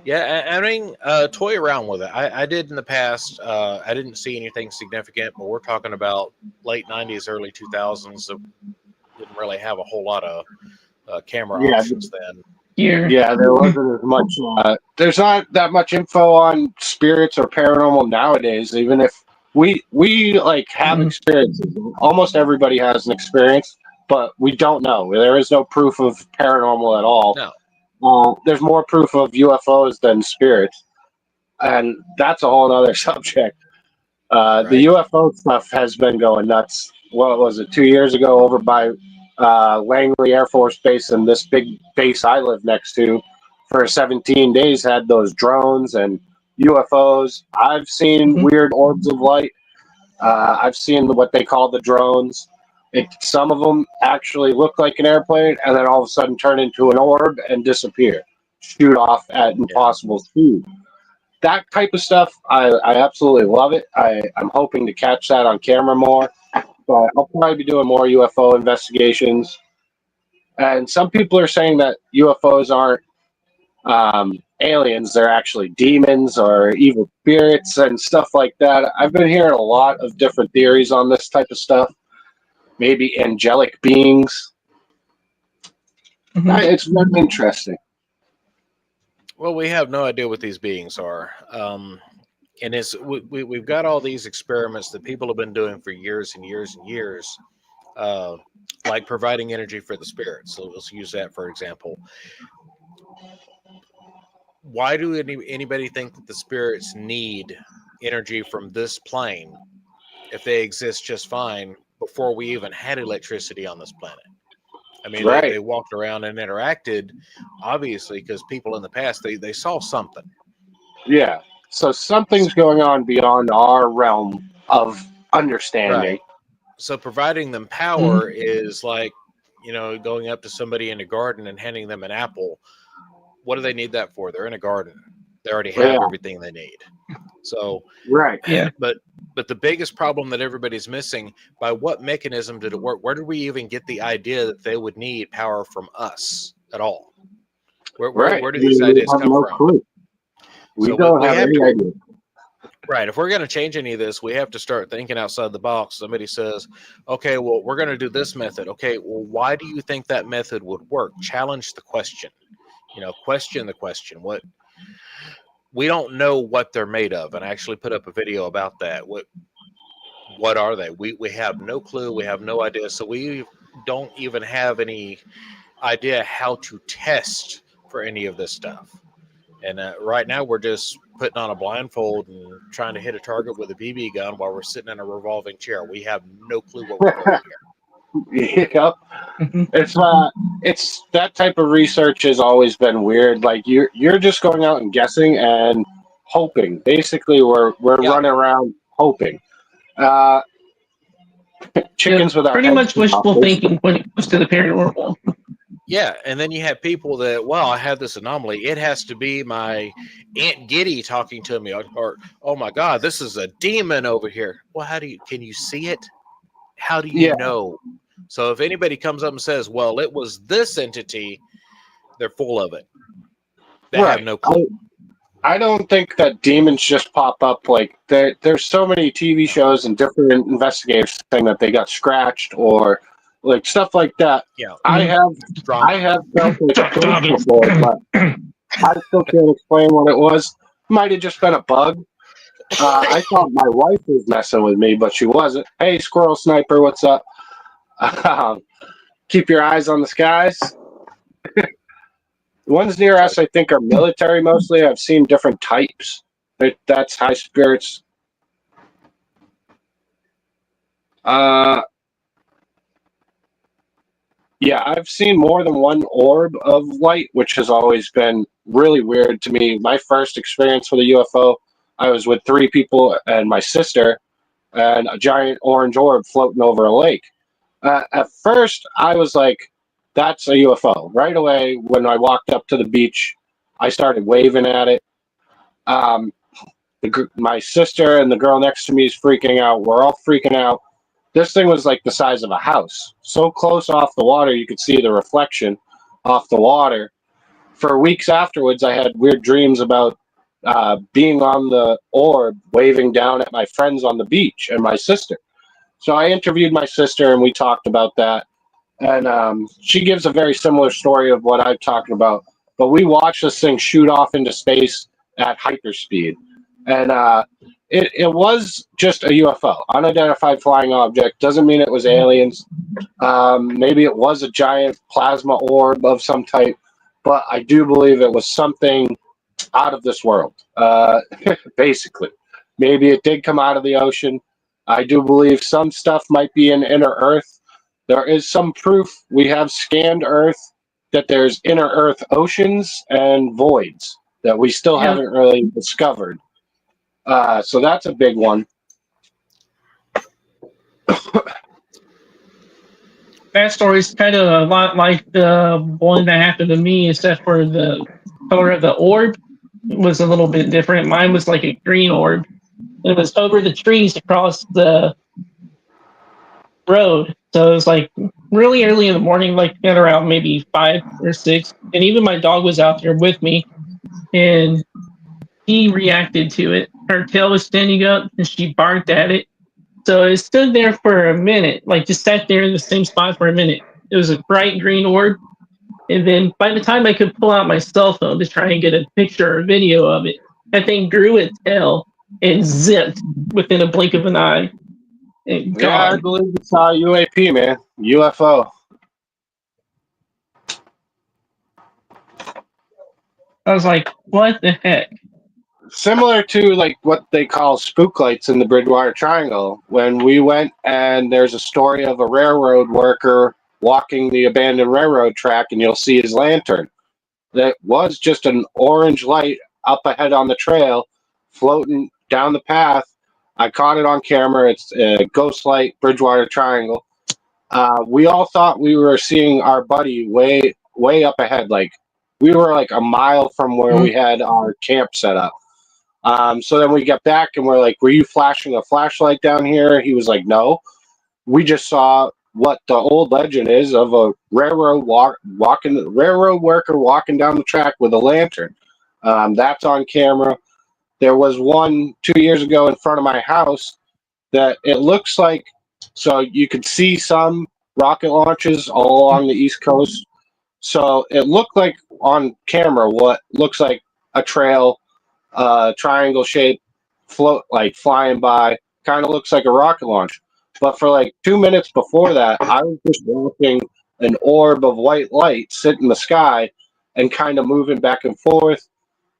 Speaker 4: Yeah, I mean, toy around with it. I did in the past. I didn't see anything significant, but we're talking about late '90s, early 2000s. So didn't really have a whole lot of camera
Speaker 1: Yeah,
Speaker 4: options then.
Speaker 2: Here.
Speaker 1: yeah, there wasn't as much. There's not that much info on spirits or paranormal nowadays. Even if we like have
Speaker 2: Mhm.
Speaker 1: experiences, almost everybody has an experience, but we don't know. There is no proof of paranormal at all.
Speaker 4: No,
Speaker 1: There's more proof of UFOs than spirits, and that's a whole other subject. The
Speaker 4: right?
Speaker 1: UFO stuff has been going nuts. What was it? 2 years ago, over by Langley Air Force Base, and this big base I live next to, for 17 days, had those drones and UFOs. I've seen
Speaker 2: Mhm.
Speaker 1: weird orbs of light. I've seen what they call the drones. Some of them actually look like an airplane, and then all of a sudden turn into an orb and disappear, shoot off at
Speaker 4: Yeah.
Speaker 1: impossible speed. That type of stuff, I absolutely love it. I'm hoping to catch that on camera more, but I'll probably be doing more UFO investigations. And some people are saying that UFOs aren't aliens; they're actually demons or evil spirits and stuff like that. I've been hearing a lot of different theories on this type of stuff. Maybe angelic beings.
Speaker 2: Mhm.
Speaker 1: It's very interesting.
Speaker 4: Well, we have no idea what these beings are. And we've got all these experiments that people have been doing for years and years and years, uh, like providing energy for the spirits. So let's use that for example. Why do anybody think that the spirits need energy from this plane if they exist just fine before we even had electricity on this planet? I mean, they
Speaker 1: Right.
Speaker 4: walked around and interacted, obviously, because people in the past they saw something.
Speaker 1: Yeah. So something's going on beyond our realm of understanding.
Speaker 4: Right. So providing them
Speaker 2: Mhm.
Speaker 4: power is like, going up to somebody in a garden and handing them an apple. What do they need that for? They're in a garden. They already
Speaker 1: Yeah.
Speaker 4: have everything they need. So,
Speaker 1: Right.
Speaker 2: Yeah.
Speaker 4: but the biggest problem that everybody's missing, by what mechanism did it work? Where did we even get the idea that they would need power from us at all?
Speaker 1: Right.
Speaker 4: Where do these
Speaker 1: We
Speaker 4: ideas
Speaker 1: have
Speaker 4: come
Speaker 1: no
Speaker 4: from?
Speaker 1: clue. We
Speaker 4: So
Speaker 1: don't
Speaker 4: we
Speaker 1: have
Speaker 4: have
Speaker 1: any
Speaker 4: to,
Speaker 1: idea.
Speaker 4: right. If we're going to change any of this, we have to start thinking outside the box. Somebody says, okay, well, we're going to do this method. Okay, well, why do you think that method would work? Challenge the question. Question the question. We don't know what they're made of, and I actually put up a video about that. What are they? We have no clue. We have no idea. So we don't even have any idea how to test for any of this stuff. And right now, we're just putting on a blindfold and trying to hit a target with a BB gun while we're sitting in a revolving chair. We have no clue what we're doing here.
Speaker 1: Yeah.
Speaker 2: Mhm.
Speaker 1: It's that type of research has always been weird. Like you're just going out and guessing and hoping. Basically, we're
Speaker 4: Yeah,
Speaker 1: running around hoping. Uh,
Speaker 2: Yeah.
Speaker 1: chickens without
Speaker 2: Pretty
Speaker 1: heads.
Speaker 2: much wishful thinking when it comes to the paranormal.
Speaker 4: yeah. And then you have people that, well, I have this anomaly. It has to be my Aunt Giddy talking to me, or oh my God, this is a demon over here. Well, can you see it? How do you
Speaker 1: Yeah.
Speaker 4: know? So if anybody comes up and says, well, it was this entity, they're full of it. They have
Speaker 1: Right.
Speaker 4: no clue.
Speaker 1: I don't think that demons just pop up. Like there's so many TV shows and different investigators saying that they got scratched or like stuff like that.
Speaker 4: Yeah,
Speaker 1: I have
Speaker 4: drama.
Speaker 1: felt like a ghost before, but I still can't explain what it was. Might have just been a bug. I thought my wife was messing with me, but she wasn't. Hey, squirrel sniper, what's up? Keep your eyes on the skies. The ones near us, I think, are military mostly. I've seen different types. That's high spirits. Yeah, I've seen more than one orb of light, which has always been really weird to me. My first experience with a UFO, I was with three people and my sister, and a giant orange orb floating over a lake. At first, I was like, that's a UFO. Right away, when I walked up to the beach, I started waving at it. Um, my sister and the girl next to me is freaking out. We're all freaking out. This thing was like the size of a house. So close off the water, you could see the reflection off the water. for weeks afterwards, I had weird dreams about being on the orb, waving down at my friends on the beach and my sister. So I interviewed my sister and we talked about that. And she gives a very similar story of what I'm talking about. But we watched this thing shoot off into space at hyperspeed. And it was just a UFO, unidentified flying object. Doesn't mean it was aliens. Maybe it was a giant plasma orb of some type. But I do believe it was something out of this world, basically. Maybe it did come out of the ocean. I do believe some stuff might be in inner Earth. There is some proof. We have scanned Earth that there's inner Earth oceans and voids that we still haven't really discovered. So that's a big one.
Speaker 2: That story's kind of a lot like the one that happened to me, except for the color of the orb was a little bit different. Mine was like a green orb. It was over the trees across the road. So it was like really early in the morning, like at around maybe 5 or 6. And even my dog was out there with me and he reacted to it. Her tail was standing up and she barked at it. So it stood there for a minute, like just sat there in the same spot for a minute. It was a bright green orb. And then by the time I could pull out my cell phone to try and get a picture or video of it, that thing grew its tail and zipped within a blink of an eye. And
Speaker 1: Yeah, I believe it's UAP, man. UFO.
Speaker 2: I was like, what the heck?
Speaker 1: Similar to like what they call spook lights in the Bridgewater Triangle. When we went and there's a story of a railroad worker walking the abandoned railroad track and you'll see his lantern. That was just an orange light up ahead on the trail floating down the path. I caught it on camera. It's a ghost light, Bridgewater Triangle. We all thought we were seeing our buddy way up ahead. Like we were like a mile from where we had our camp set up. So then we get back and we're like, were you flashing a flashlight down here? He was like, no. We just saw what the old legend is of a railroad worker walking down the track with a lantern. That's on camera. There was one 2 years ago in front of my house that it looks like, so you could see some rocket launches all along the East Coast. So it looked like on camera what looks like a trail, triangle shape, float like flying by, kind of looks like a rocket launch. But for like 2 minutes before that, I was just watching an orb of white light sit in the sky and kind of moving back and forth.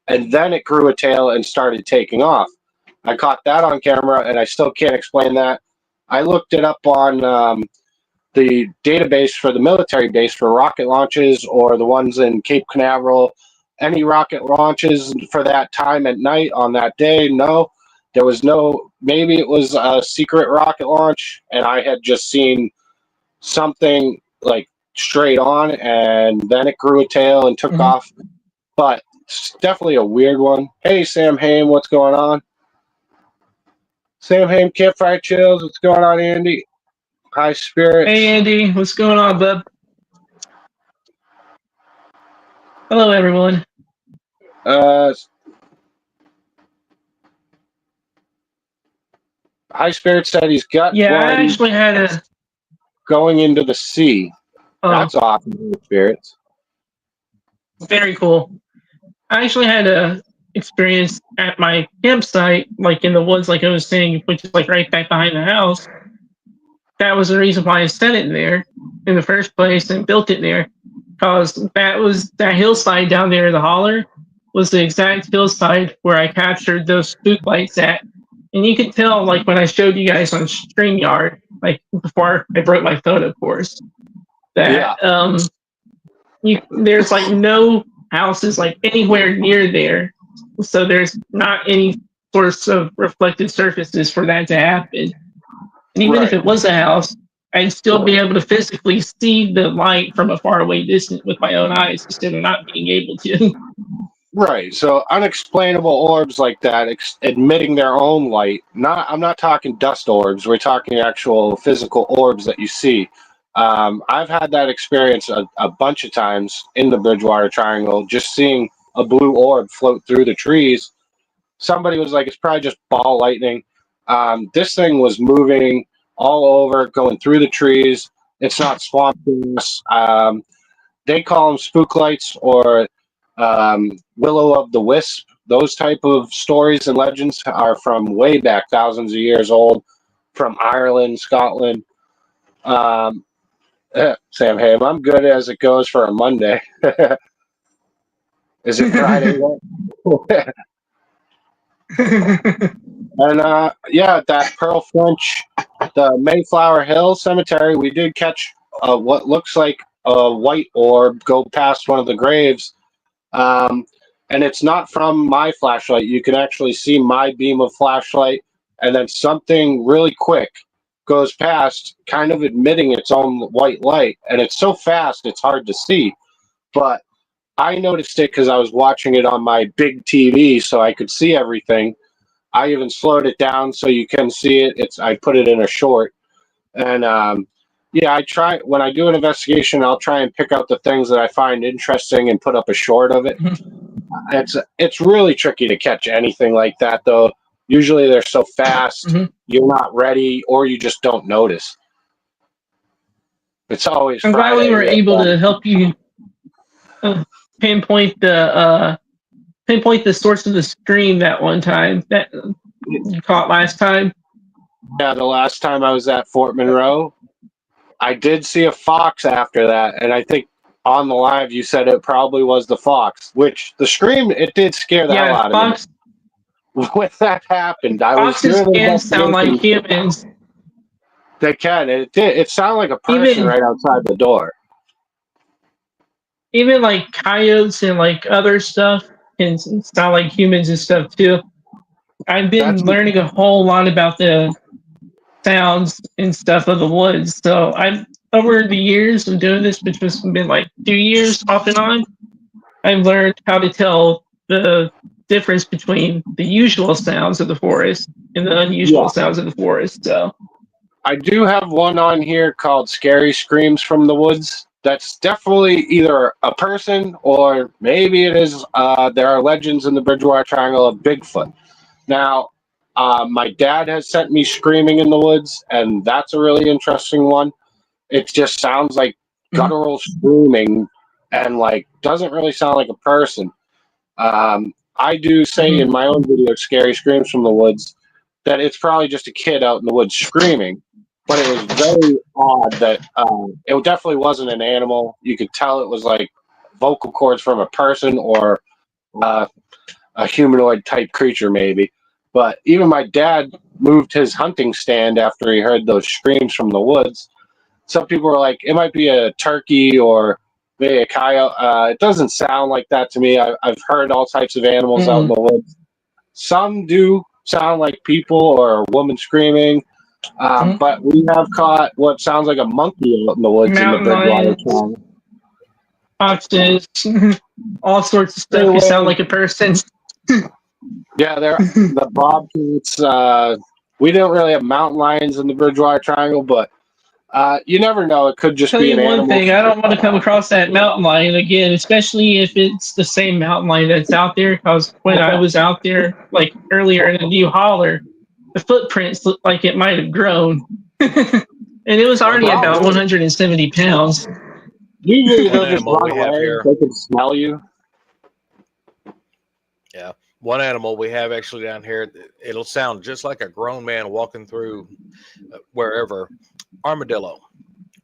Speaker 1: And then it grew a tail and started taking off. I caught that on camera, and I still can't explain that. I looked it up on the database for the military base for rocket launches or the ones in Cape Canaveral. Any rocket launches for that time at night on that day? No. There was no, maybe it was a secret rocket launch, and I had just seen something like straight on, and then it grew a tail and took off. But it's definitely a weird one. Hey, Sam Haim, what's going on? Sam Haim, Campfire Chills, what's going on, Andy? High Spirits.
Speaker 2: Hey, Andy, what's going on, bub? Hello, everyone.
Speaker 1: High Spirit said he's got
Speaker 2: Yeah,
Speaker 1: one
Speaker 2: I actually had a...
Speaker 1: going into the sea. That's awesome, High Spirits.
Speaker 2: Very cool. I actually had a experience at my campsite, like in the woods, like I was saying, which is like right back behind the house. That was the reason why I set it there in the first place and built it there, because that hillside down there in the holler was the exact hillside where I captured those spook lights at. And you could tell, like when I showed you guys on StreamYard, like before I broke my phone, of course, that there's like no houses like anywhere near there, so there's not any source of reflected surfaces for that to happen. And even if it was a house, I'd still be able to physically see the light from a faraway distance with my own eyes instead of not being able to.
Speaker 1: Right. So unexplainable orbs like that, emitting their own light. I'm not talking dust orbs. We're talking actual physical orbs that you see. I've had that experience a bunch of times in the Bridgewater Triangle, just seeing a blue orb float through the trees. Somebody was like, it's probably just ball lightning. This thing was moving all over, going through the trees. It's not swamp gas. They call them spook lights or willow of the wisp. Those type of stories and legends are from way back, thousands of years old, from Ireland, Scotland. Sam Hamm, I'm good as it goes for a Monday. Is it Friday yet? And yeah, that Pearl French, the Mayflower Hill Cemetery, we did catch what looks like a white orb go past one of the graves. And it's not from my flashlight. You can actually see my beam of flashlight, and then something really quick goes past, kind of emitting its own white light. And it's so fast, it's hard to see. But I noticed it because I was watching it on my big TV, so I could see everything. I even slowed it down so you can see it. I put it in a short. And yeah, I try when I do an investigation, I'll try and pick out the things that I find interesting and put up a short of it. It's really tricky to catch anything like that, though. Usually they're so fast, you're not ready, or you just don't notice. It's always.
Speaker 2: I'm glad we were able to help you pinpoint the source of the stream that one time that you caught last time.
Speaker 1: Yeah, the last time I was at Fort Monroe, I did see a fox after that, and I think on the live you said it probably was the fox, which the scream, it did scare the hell out of me. When that happened, I was
Speaker 2: foxes can sound like humans.
Speaker 1: They can. It sounded like a person right outside the door.
Speaker 2: Even like coyotes and like other stuff can sound like humans and stuff too. I've been learning a whole lot about the sounds and stuff of the woods. So I've over the years of doing this, which has been like 2 years off and on, I've learned how to tell the difference between the usual sounds of the forest and the unusual sounds of the forest. So
Speaker 1: I do have one on here called Scary Screams from the Woods. That's definitely either a person or maybe it is. There are legends in the Bridgewater Triangle of Bigfoot. Now, my dad has sent me Screaming in the Woods, and that's a really interesting one. It just sounds like guttural screaming and like doesn't really sound like a person. I do say in my own video, Scary Screams from the Woods, that it's probably just a kid out in the woods screaming. But it was very odd that it definitely wasn't an animal. You could tell it was like vocal cords from a person or a humanoid type creature, maybe. But even my dad moved his hunting stand after he heard those screams from the woods. Some people were like, it might be a turkey or maybe a coyote. It doesn't sound like that to me. I've heard all types of animals out in the woods. Some do sound like people or a woman screaming. But we have caught what sounds like a monkey out in the woods in the Bridgewater Triangle.
Speaker 2: Foxes, all sorts of stuff. You sound like a person.
Speaker 1: Yeah, the bobcats. We don't really have mountain lions in the Bridgewater Triangle, but you never know. It could just be an animal.
Speaker 2: One thing, I don't want to come across that mountain lion again, especially if it's the same mountain lion that's out there. Because when I was out there, like earlier in the New Holler, the footprints looked like it might have grown. And it was already about 170 pounds.
Speaker 1: Usually they'll just run away. They can smell you.
Speaker 4: Yeah. One animal we have actually down here, it'll sound just like a grown man walking through wherever. Armadillo.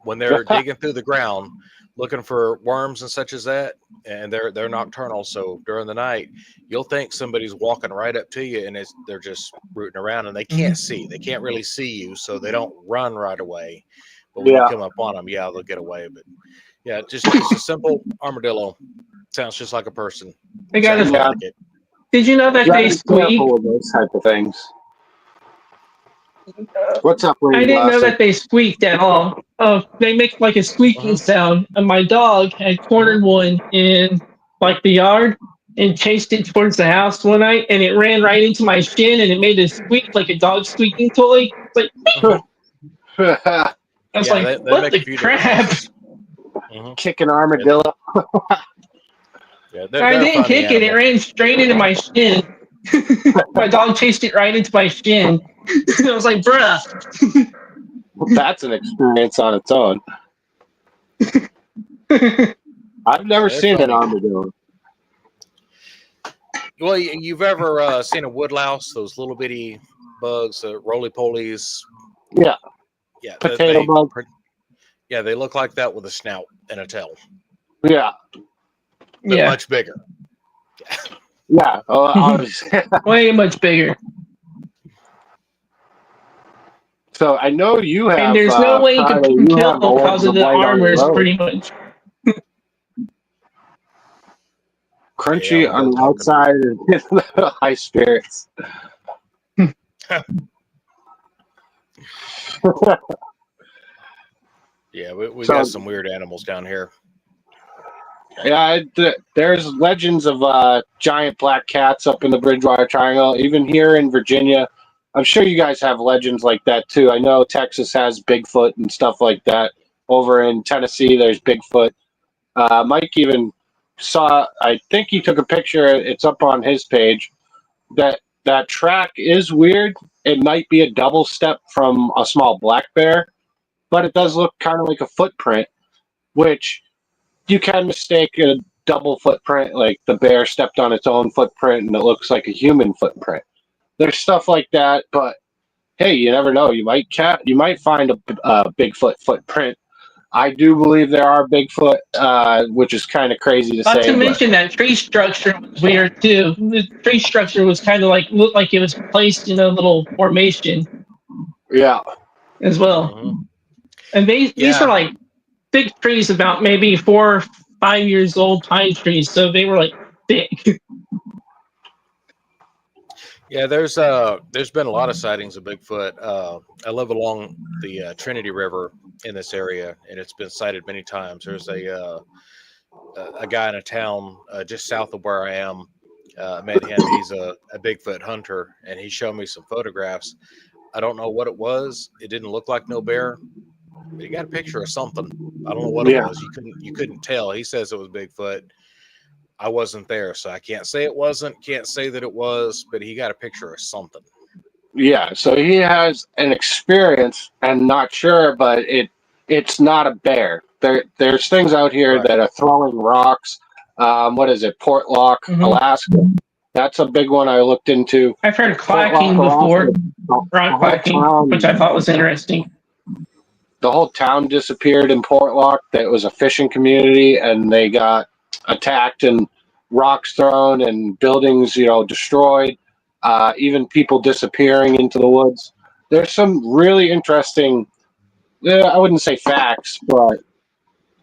Speaker 4: When they're digging through the ground, looking for worms and such as that, and they're nocturnal, so during the night you'll think somebody's walking right up to you, and they're just rooting around, and they can't see. They can't really see you, so they don't run right away. But when you come up on them, they'll get away. But yeah, just a simple armadillo sounds just like a person.
Speaker 2: They got it. Did you know that they squeak?
Speaker 1: With those type of things. What's up, Lee?
Speaker 2: I didn't know that they squeaked at all. Oh, they make like a squeaking sound. And my dog had cornered one in like the yard and chased it towards the house one night, and it ran right into my shin, and it made a squeak like a dog squeaking toy. It's like, I was
Speaker 4: Yeah,
Speaker 2: like,
Speaker 4: they
Speaker 2: what
Speaker 4: make a
Speaker 2: the
Speaker 4: few different
Speaker 2: crap?
Speaker 4: noises. Mhm.
Speaker 1: Kicking armadillo.
Speaker 4: Yeah,
Speaker 2: I
Speaker 4: they're a
Speaker 2: didn't
Speaker 4: funny
Speaker 2: kick it. It
Speaker 4: animal.
Speaker 2: ran straight into my shin. My dog chased it right into my shin. I was like, bruh.
Speaker 1: That's an experience on its own. I've never
Speaker 4: They're
Speaker 1: seen an
Speaker 4: funny.
Speaker 1: armadillo.
Speaker 4: Well, you've ever seen a woodlouse? Those little bitty bugs, roly polies.
Speaker 1: Yeah,
Speaker 4: Yeah,
Speaker 1: potato bug.
Speaker 4: Yeah, they look like that with a snout and a tail,
Speaker 1: Yeah,
Speaker 4: but
Speaker 2: Yeah,
Speaker 4: much bigger.
Speaker 1: yeah. Oh, obviously.
Speaker 2: way much bigger.
Speaker 1: So I know you have.
Speaker 2: And there's no way you could
Speaker 1: Friday,
Speaker 2: kill
Speaker 1: you have the
Speaker 2: because
Speaker 1: Legend
Speaker 2: of
Speaker 1: of
Speaker 2: the
Speaker 1: Light on your
Speaker 2: armors,
Speaker 1: road.
Speaker 2: pretty much.
Speaker 1: Crunchy
Speaker 4: Yeah,
Speaker 1: on the
Speaker 4: talking.
Speaker 1: outside and high spirits.
Speaker 4: Yeah, we
Speaker 1: So-
Speaker 4: got some weird animals down here.
Speaker 1: Yeah, there's legends of giant black cats up in the Bridgewater Triangle. Even here in Virginia, I'm sure you guys have legends like that too. I know Texas has Bigfoot and stuff like that. Over in Tennessee, there's Bigfoot. Mike even saw. I think he took a picture. It's up on his page. That track is weird. It might be a double step from a small black bear, but it does look kind of like a footprint, which you can mistake a double footprint, like the bear stepped on its own footprint and it looks like a human footprint. There's stuff like that, but hey, you never know. You might find a Bigfoot footprint. I do believe there are Bigfoot, which is kind of crazy to
Speaker 2: Not
Speaker 1: say.
Speaker 2: to mention that tree structure was weird too. The tree structure was kind of like looked like it was placed in a little formation
Speaker 1: Yeah,
Speaker 2: as well.
Speaker 4: Mhm.
Speaker 2: And these
Speaker 4: Yeah.
Speaker 2: were like big trees, about maybe 4 or 5 years old pine trees, so they were like big.
Speaker 4: Yeah, there's been a lot of sightings of Bigfoot. I live along the Trinity River in this area, and it's been sighted many times. There's a guy in a town just south of where I am. I met him. He's a Bigfoot hunter, and he showed me some photographs. I don't know what it was. It didn't look like no bear, but he got a picture of something. I don't know what it
Speaker 1: Yeah.
Speaker 4: was. You couldn't tell. He says it was Bigfoot. I wasn't there, so I can't say it wasn't. Can't say that it was, but he got a picture of something.
Speaker 1: yeah. So he has an experience, and not sure, but it's not a bear. There's things out here
Speaker 4: Right.
Speaker 1: that are throwing rocks. What is it? Portlock,
Speaker 2: Mhm.
Speaker 1: Alaska. That's a big one I looked into.
Speaker 2: I've heard quacking before, rock quacking, which I thought was interesting.
Speaker 1: The whole town disappeared in Portlock. That was a fishing community, and they got attacked and rocks thrown and buildings, destroyed. Even people disappearing into the woods. There's some really interesting, I wouldn't say facts, but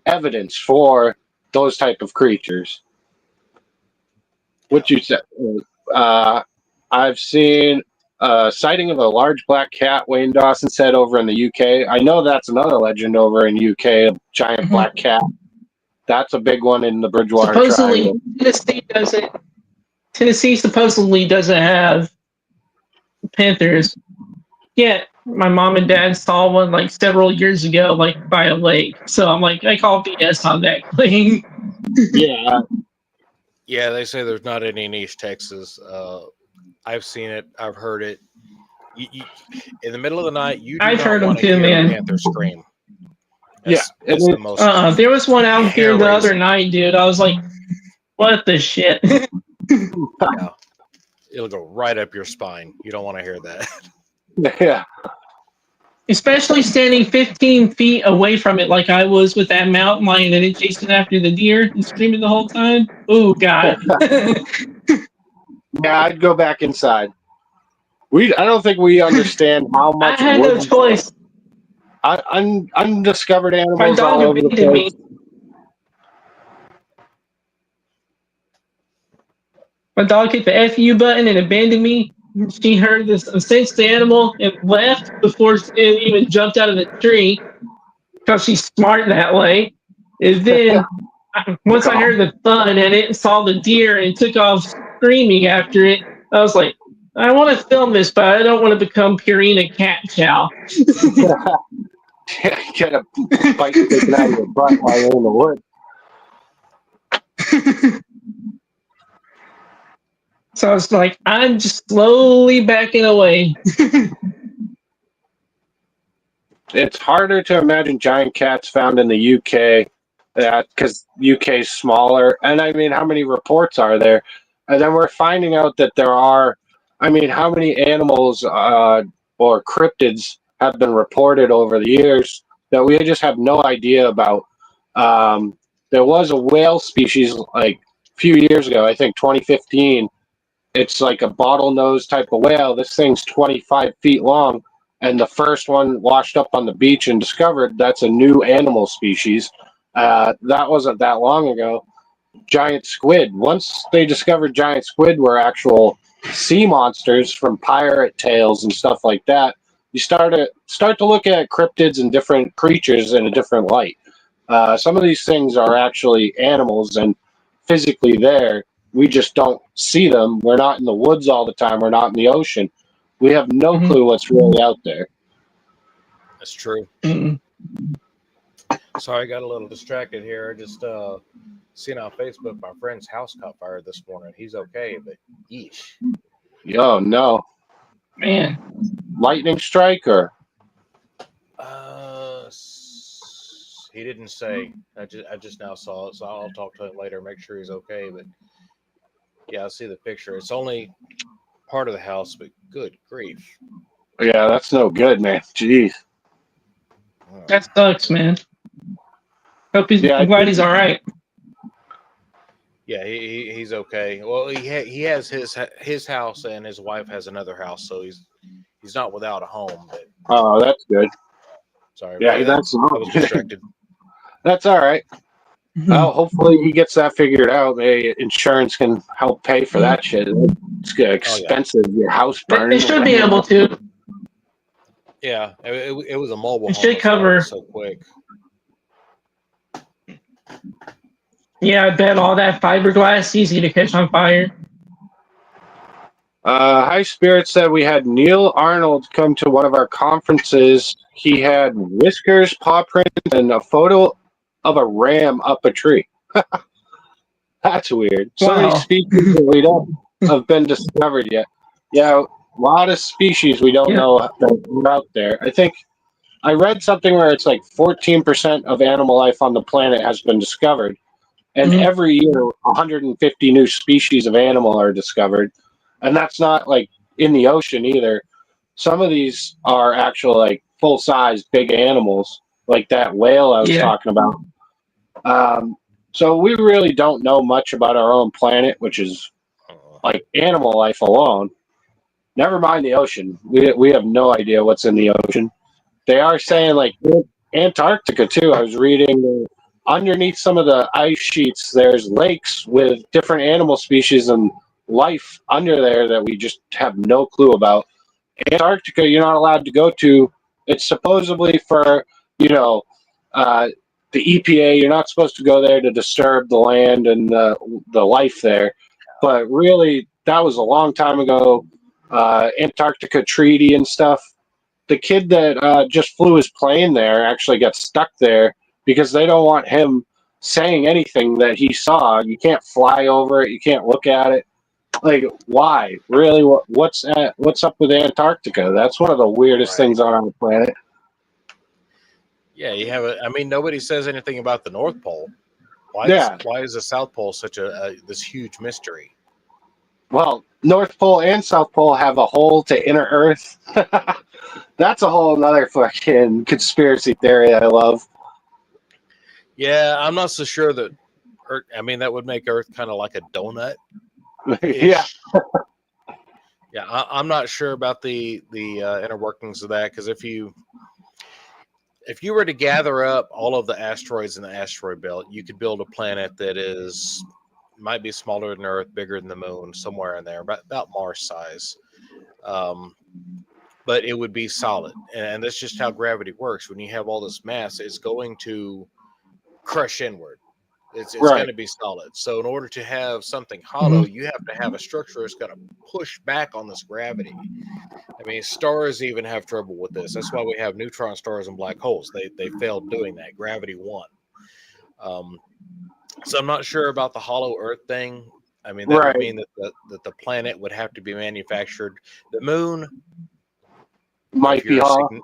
Speaker 1: evidence for those type of creatures. What you said, I've seen a sighting of a large black cat, Wayne Dawson said, over in the UK. I know that's another legend over in UK, a giant
Speaker 2: Mhm.
Speaker 1: black cat. That's a big one in the Bridgewater
Speaker 2: Supposedly,
Speaker 1: Triangle.
Speaker 2: Tennessee supposedly doesn't have panthers. Yet my mom and dad saw one like several years ago, like by a lake. So I'm like, I call BS on that claim.
Speaker 1: Yeah,
Speaker 4: Yeah, they say there's not any in East Texas. I've seen it. I've heard it. In the middle of the night, you do
Speaker 2: I've
Speaker 4: not
Speaker 2: heard 'em
Speaker 4: want to
Speaker 2: too,
Speaker 4: hear
Speaker 2: man.
Speaker 4: a panther scream.
Speaker 1: Yeah,
Speaker 4: It's
Speaker 1: it
Speaker 4: the
Speaker 1: is.
Speaker 4: most.
Speaker 2: There was one out here the
Speaker 4: Hair-raising.
Speaker 2: other night, dude. I was like, what the shit?
Speaker 4: Yeah, it'll go right up your spine. You don't want to hear that.
Speaker 1: Yeah.
Speaker 2: Especially standing 15 feet away from it, like I was with that mountain lion and it chasing after the deer and screaming the whole time. Oh God!
Speaker 1: Yeah, I'd go back inside. I don't think we understand how
Speaker 2: I
Speaker 1: much
Speaker 2: had no choice.
Speaker 1: undiscovered
Speaker 2: My
Speaker 1: animals
Speaker 2: dog
Speaker 1: all over the
Speaker 2: abandoned me.
Speaker 1: place.
Speaker 2: My dog hit the FU button and abandoned me. She heard this, sensed the animal, and left before it even jumped out of the tree because she's smart that way. And then once I heard the thud and it saw the deer and took off screaming after it, I was like, I want to film this, but I don't want to become Purina cat chow.
Speaker 1: Get a bite taken out of your butt while you're in the woods.
Speaker 2: So it's like I'm just slowly backing away.
Speaker 1: It's harder to imagine giant cats found in the UK because UK is smaller. And I mean, how many reports are there? And then we're finding out that there are, I mean, how many animals or cryptids have been reported over the years that we just have no idea about. There was a whale species like a few years ago, I think 2015. It's like a bottlenose type of whale. This thing's 25 feet long. And the first one washed up on the beach and discovered that's a new animal species. That wasn't that long ago. Giant squid. Once they discovered giant squid were actual sea monsters from pirate tales and stuff like that, you start to look at cryptids and different creatures in a different light. Some of these things are actually animals and physically there. We just don't see them. We're not in the woods all the time. We're not in the ocean. We have no clue what's really out there.
Speaker 4: That's true.
Speaker 2: Mm-mm.
Speaker 4: Sorry, I got a little distracted here. I just seen on Facebook my friend's house caught fire this morning. He's okay, but yeesh.
Speaker 1: Yo, no.
Speaker 2: Man,
Speaker 1: Lightning strike or?
Speaker 4: He didn't say. I just now saw it, so I'll talk to him later, make sure he's okay. But yeah, I see the picture. It's only part of the house, but good grief.
Speaker 1: Yeah, that's no good, man. Jeez.
Speaker 2: that sucks, man.
Speaker 1: Yeah,
Speaker 2: I'm glad he's all right.
Speaker 4: Yeah, he's okay. Well, he has his house, and his wife has another house, so he's not without a home. But
Speaker 1: Oh, that's good.
Speaker 4: sorry,
Speaker 1: Yeah,
Speaker 4: I was distracted.
Speaker 1: That's all right.
Speaker 2: Mhm.
Speaker 1: Well, hopefully he gets that figured out. Maybe insurance can help pay for that shit. It's expensive. Your house burning.
Speaker 2: They should be able to.
Speaker 4: Yeah, it was a mobile
Speaker 2: It
Speaker 4: home.
Speaker 2: should
Speaker 4: that's why it
Speaker 2: cover-
Speaker 4: was so quick.
Speaker 2: Yeah, I bet all that fiberglass easy to catch on fire.
Speaker 1: High Spirit said we had Neil Arnold come to one of our conferences. He had whiskers, paw prints, and a photo of a ram up a tree. That's weird. So many
Speaker 2: Wow.
Speaker 1: species that we don't have been discovered yet. Yeah, a lot of species we don't
Speaker 2: Yeah.
Speaker 1: know that are out there. I think I read something where it's like 14% of animal life on the planet has been discovered. And
Speaker 2: Mhm.
Speaker 1: every year, 150 new species of animal are discovered. And that's not like in the ocean either. Some of these are actual like full size big animals, like that whale I was
Speaker 2: Yeah.
Speaker 1: talking about. So we really don't know much about our own planet, which is like animal life alone. Never mind the ocean. We have no idea what's in the ocean. They are saying like Antarctica too. I was reading underneath some of the ice sheets, there's lakes with different animal species and life under there that we just have no clue about. Antarctica, you're not allowed to go to. It's supposedly for, you know, the EPA. You're not supposed to go there to disturb the land and the life there. But really, that was a long time ago. Antarctica Treaty and stuff. The kid that just flew his plane there actually got stuck there because they don't want him saying anything that he saw. You can't fly over it. You can't look at it. Like, why? Really? What's up with Antarctica? That's one of the weirdest things on the planet.
Speaker 4: Yeah, you have I mean, nobody says anything about the North Pole. Why is the South Pole such this huge mystery?
Speaker 1: Well, North Pole and South Pole have a hole to inner Earth. That's a whole another fucking conspiracy theory I love.
Speaker 4: Yeah, I'm not so sure that Earth, I mean, that would make Earth kind of like a donut.
Speaker 1: Yeah.
Speaker 4: Yeah, I'm not sure about the inner workings of that, because if you were to gather up all of the asteroids in the asteroid belt, you could build a planet that might be smaller than Earth, bigger than the Moon, somewhere in there, about Mars size. But it would be solid, and that's just how gravity works. When you have all this mass, it's going to crush inward. It's
Speaker 1: Right.
Speaker 4: going to be solid. So in order to have something hollow, you have to have a structure that's going to push back on this gravity. I mean, stars even have trouble with this. That's why we have neutron stars and black holes. They failed doing that. Gravity won. So I'm not sure about the hollow Earth thing. I mean, that would
Speaker 1: Right.
Speaker 4: mean that the planet would have to be manufactured. The moon,
Speaker 1: Might
Speaker 4: if
Speaker 1: be
Speaker 4: you're
Speaker 1: hollow.
Speaker 4: if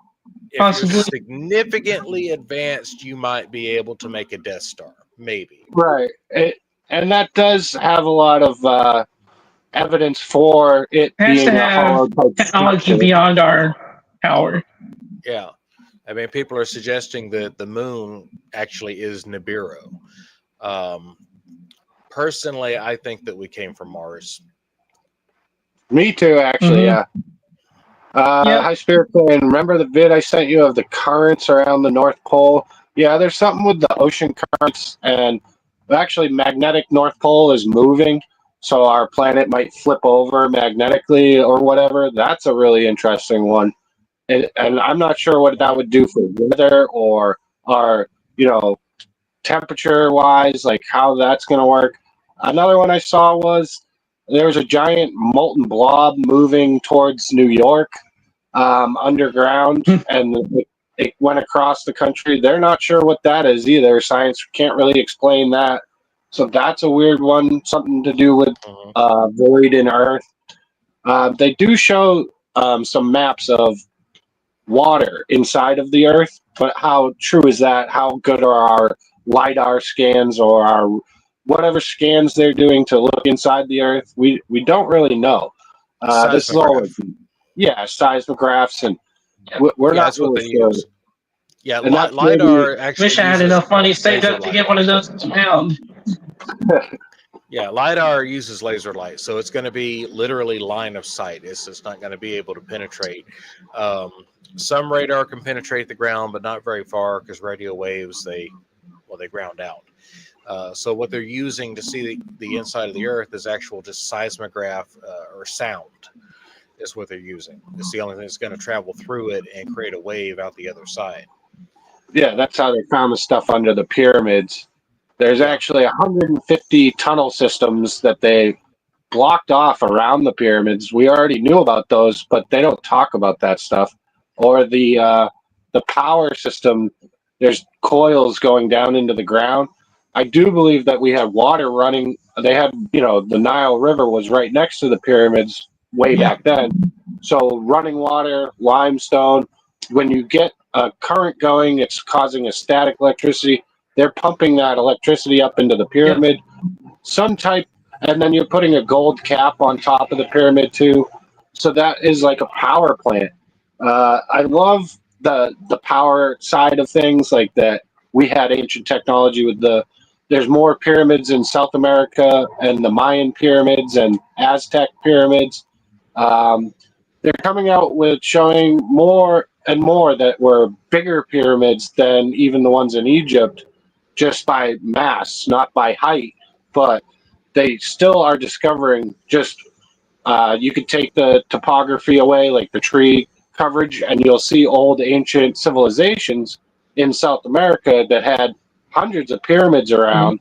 Speaker 4: you're
Speaker 2: Possibly.
Speaker 4: significantly advanced, you might be able to make a Death Star, maybe.
Speaker 1: Right. And that does have a lot of evidence for it
Speaker 2: It has to
Speaker 1: being a hollow
Speaker 2: have
Speaker 1: type
Speaker 2: technology
Speaker 1: structure.
Speaker 2: beyond our power.
Speaker 4: Yeah, I mean, people are suggesting that the moon actually is Nibiru. Personally, I think that we came from Mars.
Speaker 1: Me too, actually,
Speaker 2: Mhm.
Speaker 1: yeah.
Speaker 2: Yep.
Speaker 1: Hi, Spirit Fan. Remember the vid I sent you of the currents around the North Pole? Yeah, there's something with the ocean currents, and actually, magnetic North Pole is moving, so our planet might flip over magnetically or whatever. That's a really interesting one, and I'm not sure what that would do for weather or our, temperature wise, like how that's going to work. Another one I saw was there was a giant molten blob moving towards New York underground, and it went across the country. They're not sure what that is either. Science can't really explain that. So that's a weird one, something to do with void in Earth. They do show some maps of water inside of the Earth, but how true is that? How good are our LiDAR scans or our whatever scans they're doing to look inside the Earth? We don't really know. This is all, seismographs, and we're
Speaker 4: Yeah,
Speaker 1: not
Speaker 4: that's what
Speaker 1: really
Speaker 4: they
Speaker 1: sure.
Speaker 4: use. Yeah,
Speaker 1: And that's
Speaker 4: LiDAR actually
Speaker 2: Wish I had
Speaker 4: uses
Speaker 2: enough money saved
Speaker 4: laser
Speaker 2: up to
Speaker 4: light.
Speaker 2: get one of those pound.
Speaker 4: Yeah, LiDAR uses laser light, so it's going to be literally line of sight. It's not going to be able to penetrate. Some radar can penetrate the ground, but not very far because radio waves they ground out. So what they're using to see the inside of the Earth is actual just seismograph or sound is what they're using. It's the only thing that's going to travel through it and create a wave out the other side.
Speaker 1: Yeah, that's how they found the stuff under the pyramids. There's actually 150 tunnel systems that they blocked off around the pyramids. We already knew about those, but they don't talk about that stuff. Or the power system. There's coils going down into the ground. I do believe that we had water running. They had, the Nile River was right next to the pyramids way back then. So running water, limestone. When you get a current going, it's causing a static electricity. They're pumping that electricity up into the pyramid. Some type, and then you're putting a gold cap on top of the pyramid too. So that is like a power plant. I love the power side of things, like that. We had ancient technology with there's more pyramids in South America and the Mayan pyramids and Aztec pyramids. They're coming out with showing more and more that were bigger pyramids than even the ones in Egypt, just by mass, not by height. But they still are discovering just, you could take the topography away, like the tree coverage, and you'll see old ancient civilizations in South America that had hundreds of pyramids around,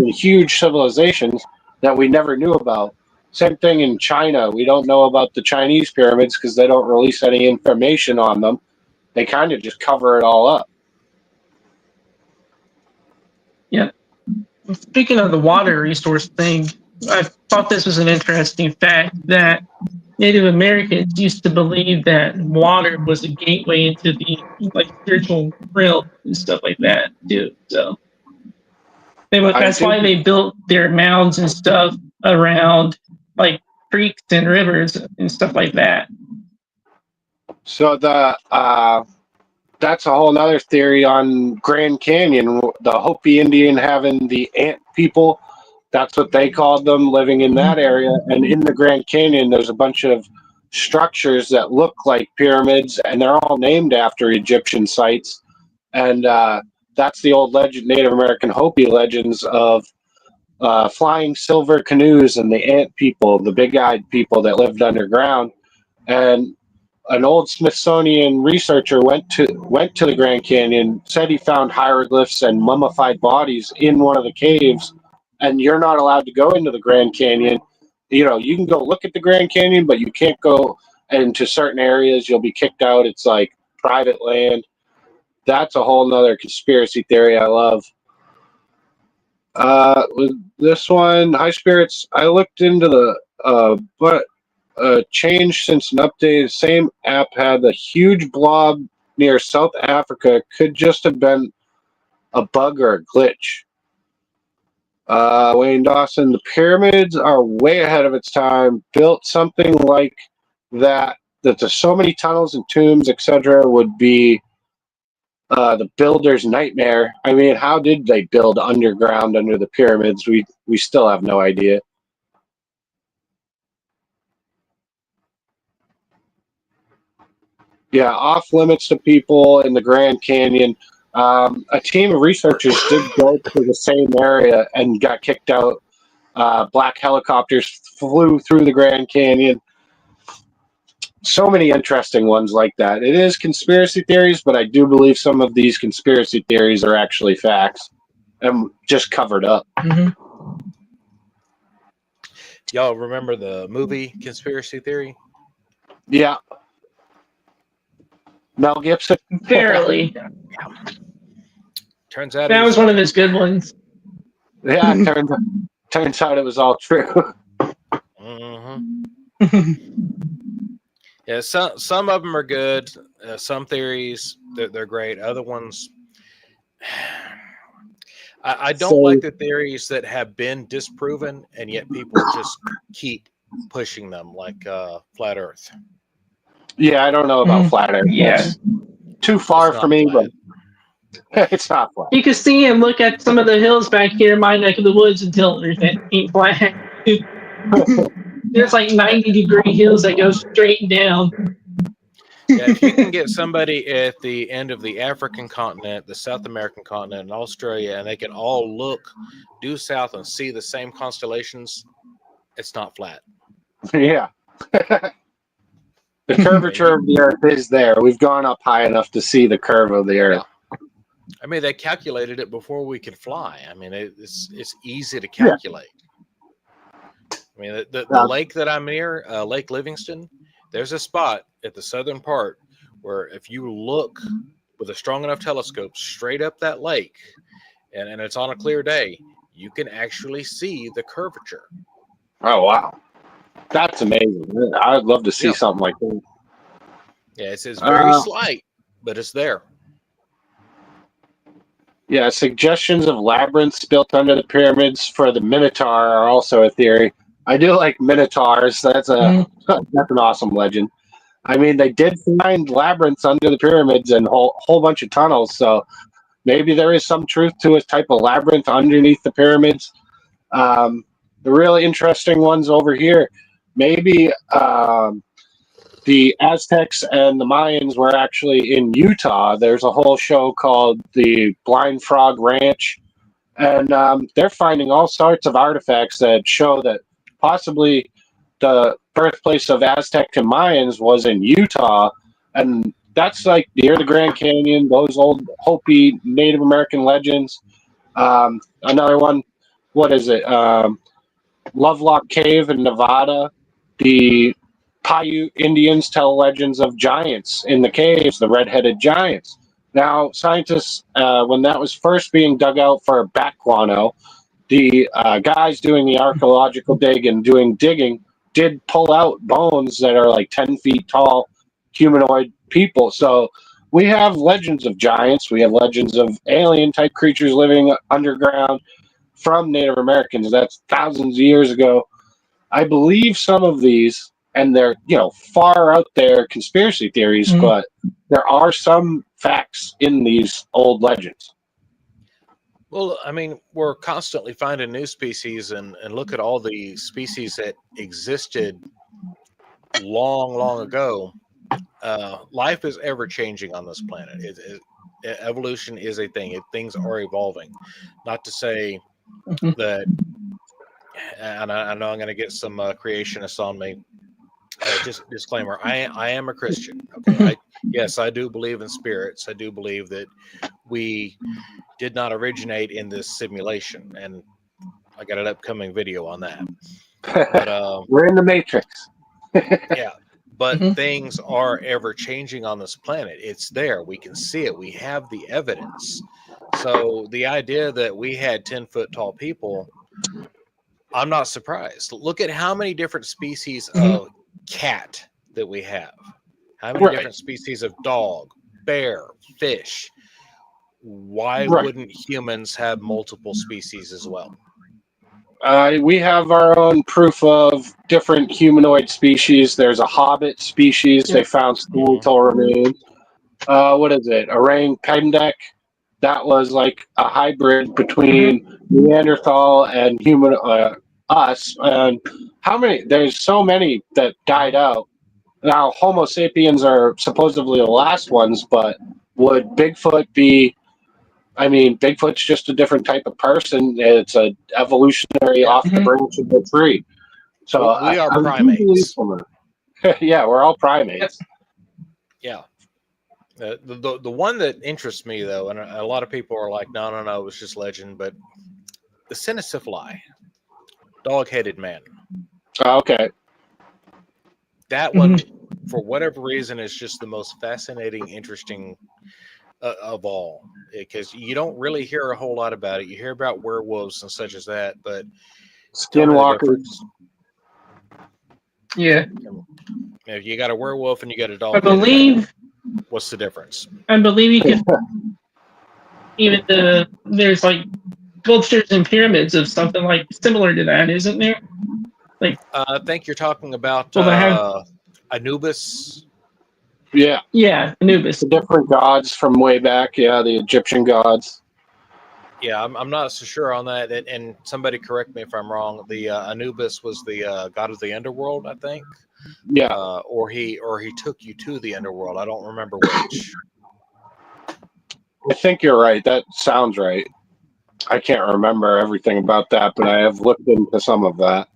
Speaker 1: huge civilizations that we never knew about. Same thing in China. We don't know about the Chinese pyramids because they don't release any information on them. They kind of just cover it all up.
Speaker 2: Yep. Speaking of the water resource thing, I thought this was an interesting fact that Native Americans used to believe that water was a gateway into the spiritual realm and stuff like that too. So that's why they built their mounds and stuff around like creeks and rivers and stuff like that.
Speaker 1: So that's a whole other theory on Grand Canyon. The Hopi Indian having the ant people, that's what they called them, living in that area. And in the Grand Canyon, there's a bunch of structures that look like pyramids, and they're all named after Egyptian sites. And that's the old legend, Native American Hopi legends of flying silver canoes and the ant people, the big-eyed people that lived underground. And an old Smithsonian researcher went to the Grand Canyon, said he found hieroglyphs and mummified bodies in one of the caves, and you're not allowed to go into the Grand Canyon. You know, you can go look at the Grand Canyon, but you can't go into certain areas. You'll be kicked out. It's like private land. That's a whole nother conspiracy theory I love. With this one, High Spirits, I looked into but change since an update. The same app had a huge blob near South Africa. Could just have been a bug or a glitch. Wayne Dawson, the pyramids are way ahead of its time. Built something like that there's so many tunnels and tombs, etc., would be the builder's nightmare. I mean, how did they build underground under the pyramids? We still have no idea. Yeah, off limits to people in the Grand Canyon. A team of researchers did go to the same area and got kicked out. Black helicopters flew through the Grand Canyon. So many interesting ones like that. It is conspiracy theories, but I do believe some of these conspiracy theories are actually facts and just covered up.
Speaker 2: Mm-hmm.
Speaker 4: Y'all remember the movie Conspiracy Theory?
Speaker 1: Yeah. Mel Gibson.
Speaker 2: Barely.
Speaker 4: Turns out
Speaker 2: That was one of his good ones.
Speaker 1: Yeah, it turns out it was all true.
Speaker 4: Mm-hmm. Yeah, some of them are good. Some theories they're great. Other ones, I don't like the theories that have been disproven and yet people just keep pushing them, like flat Earth.
Speaker 1: Yeah, I don't know about flat Earth.
Speaker 2: Yeah.
Speaker 1: That's too far for me,
Speaker 4: flat.
Speaker 1: but it's not flat.
Speaker 2: You can see and look at some of the hills back here in my neck of the woods until it ain't flat. There's like 90-degree hills that go straight down.
Speaker 4: Yeah, if you can get somebody at the end of the African continent, the South American continent, and Australia, and they can all look due south and see the same constellations, it's not flat.
Speaker 1: Yeah. The curvature of the Earth is there. We've gone up high enough to see the curve of the Earth.
Speaker 4: I mean, they calculated it before we could fly. I mean, it's easy to calculate. Yeah. I mean, the lake that I'm near, Lake Livingston, there's a spot at the southern part where if you look with a strong enough telescope straight up that lake, and it's on a clear day, you can actually see the curvature.
Speaker 1: Oh, wow. That's amazing. I'd love to see something like that.
Speaker 4: Yeah, it's very slight, but it's there.
Speaker 1: Yeah, suggestions of labyrinths built under the pyramids for the Minotaur are also a theory. I do like Minotaurs. That's an awesome legend. I mean, they did find labyrinths under the pyramids and a whole bunch of tunnels, so maybe there is some truth to a type of labyrinth underneath the pyramids. The really interesting ones over here, maybe the Aztecs and the Mayans were actually in Utah. There's a whole show called the Blind Frog Ranch, and they're finding all sorts of artifacts that show that possibly the birthplace of Aztec and Mayans was in Utah, and that's like near the Grand Canyon, those old Hopi Native American legends. Another one, what is it? Lovelock Cave in Nevada. The Paiute Indians tell legends of giants in the caves, the red-headed giants. Now, scientists, when that was first being dug out for bat guano, the guys doing the archaeological dig and doing digging did pull out bones that are like 10 feet tall humanoid people. So we have legends of giants. We have legends of alien-type creatures living underground from Native Americans. That's thousands of years ago. I believe some of these, and they're far out there conspiracy theories, but there are some facts in these old legends.
Speaker 4: Well, I mean, we're constantly finding new species, and look at all the species that existed long, long ago. Life is ever changing on this planet. Evolution is a thing. Things are evolving. Not to say that, and I know I'm going to get some creationists on me. Just disclaimer: I am a Christian. Okay, yes, I do believe in spirits. I do believe that we did not originate in this simulation, and I got an upcoming video on that. But
Speaker 1: We're in the Matrix.
Speaker 4: yeah, but
Speaker 2: Mhm.
Speaker 4: things are ever changing on this planet. It's there. We can see it. We have the evidence. So the idea that we had 10-foot tall people, I'm not surprised. Look at how many different species of cat that we have. How many
Speaker 1: Right.
Speaker 4: different species of dog, bear, fish. Why
Speaker 1: Right.
Speaker 4: wouldn't humans have multiple species as well?
Speaker 1: We have our own proof of different humanoid species. There's a hobbit species. They found skeletal remains. What is it? Orang pendek. That was like a hybrid between Neanderthal and human, us. And how many? There's so many that died out. Now, Homo sapiens are supposedly the last ones, but would Bigfoot be? I mean, Bigfoot's just a different type of person. It's a evolutionary off the branch of the tree. So
Speaker 4: We are
Speaker 1: I'm
Speaker 4: primates.
Speaker 1: Yeah, we're all primates.
Speaker 4: Yeah. The one that interests me, though, and a lot of people are like, no, it was just legend, but the Cynocephali, dog-headed man.
Speaker 1: Okay.
Speaker 4: That one, for whatever reason, is just the most fascinating, interesting of all, because you don't really hear a whole lot about it. You hear about werewolves and such as that, but
Speaker 1: Skinwalkers.
Speaker 2: Yeah,
Speaker 4: if you got a werewolf and you got a
Speaker 2: I
Speaker 4: dog,
Speaker 2: believe.
Speaker 4: what's the difference?
Speaker 2: I believe you can. Even there's like sculptures and pyramids of something like similar to that, isn't there?
Speaker 4: I think you're talking about
Speaker 2: Well, they have.
Speaker 4: Anubis.
Speaker 1: Yeah,
Speaker 2: Yeah, Anubis.
Speaker 1: the different gods from way back. Yeah, the Egyptian gods.
Speaker 4: Yeah, I'm not so sure on that, and somebody correct me if I'm wrong. The Anubis was the god of the underworld, I think.
Speaker 1: Yeah.
Speaker 4: Or he took you to the underworld. I don't remember which.
Speaker 1: I think you're right. That sounds right. I can't remember everything about that, but I have looked into some of that.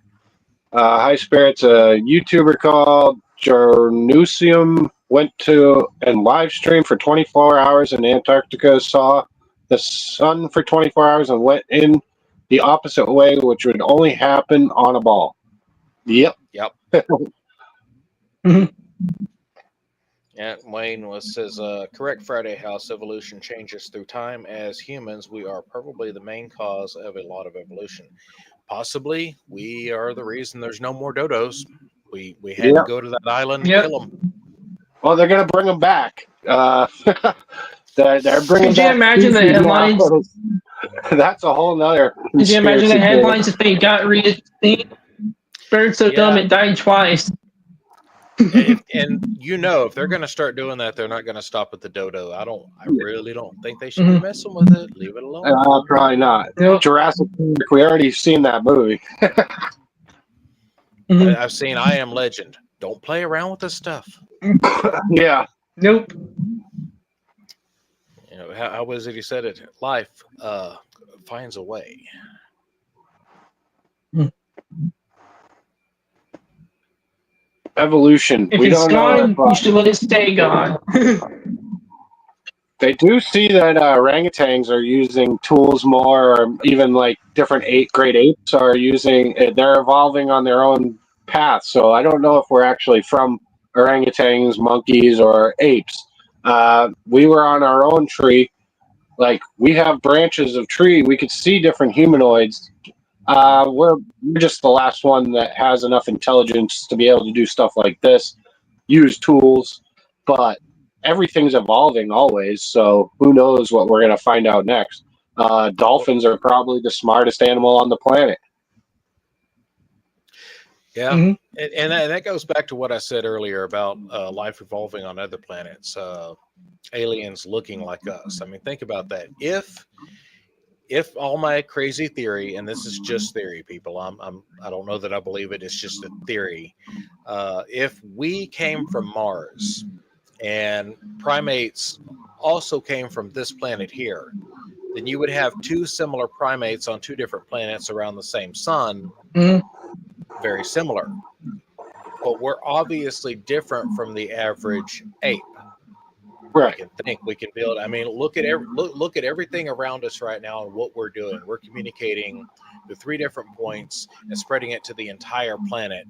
Speaker 1: High Spirits, a YouTuber called Jornusium, went to and live streamed for 24 hours in Antarctica, saw the sun for 24 hours and went in the opposite way, which would only happen on a ball. Yep.
Speaker 4: Yeah, Wayne says, correct Friday House, evolution changes through time. As humans, we are probably the main cause of a lot of evolution. Possibly, we are the reason there's no more dodos. We had to go to that island and kill them.
Speaker 1: Well, they're going to bring them back. They're bringing
Speaker 2: Could you
Speaker 1: back
Speaker 2: imagine the
Speaker 1: species now.
Speaker 2: headlines?
Speaker 1: That's a whole nother.
Speaker 2: Could you imagine the
Speaker 1: conspiracy theory.
Speaker 2: headlines if they got re-extinct? Bird so dumb it died twice.
Speaker 4: And if they're going to start doing that, they're not going to stop at the dodo. I really don't think they should be messing with it. Leave it alone.
Speaker 1: Probably not.
Speaker 2: Nope.
Speaker 1: Jurassic Park. We already seen that movie.
Speaker 4: I've seen I Am Legend. Don't play around with this stuff.
Speaker 1: Yeah.
Speaker 2: Nope.
Speaker 4: How was it he said it? Life finds a way.
Speaker 1: Evolution.
Speaker 2: If
Speaker 1: we
Speaker 2: it's
Speaker 1: don't
Speaker 2: gone,
Speaker 1: know.
Speaker 2: you should let it stay gone.
Speaker 1: They do see that orangutans are using tools more, or even like different great apes are using. They're evolving on their own path. So I don't know if we're actually from orangutans, monkeys, or apes. We were on our own tree. Like we have branches of tree. We could see different humanoids. We're just the last one that has enough intelligence to be able to do stuff like this, use tools, but everything's evolving always. So who knows what we're going to find out next? Dolphins are probably the smartest animal on the planet.
Speaker 4: Yeah, and that goes back to what I said earlier about life evolving on other planets, aliens looking like us. I mean, think about that. If all my crazy theory, and this is just theory, people, I don't know that I believe it. It's just a theory. If we came from Mars and primates also came from this planet here, then you would have two similar primates on two different planets around the same sun. Very similar. but we're obviously different from the average ape.
Speaker 1: Right.
Speaker 4: We can think, we can build. I mean, look at everything around us right now and what we're doing. We're communicating to 3 different points and spreading it to the entire planet.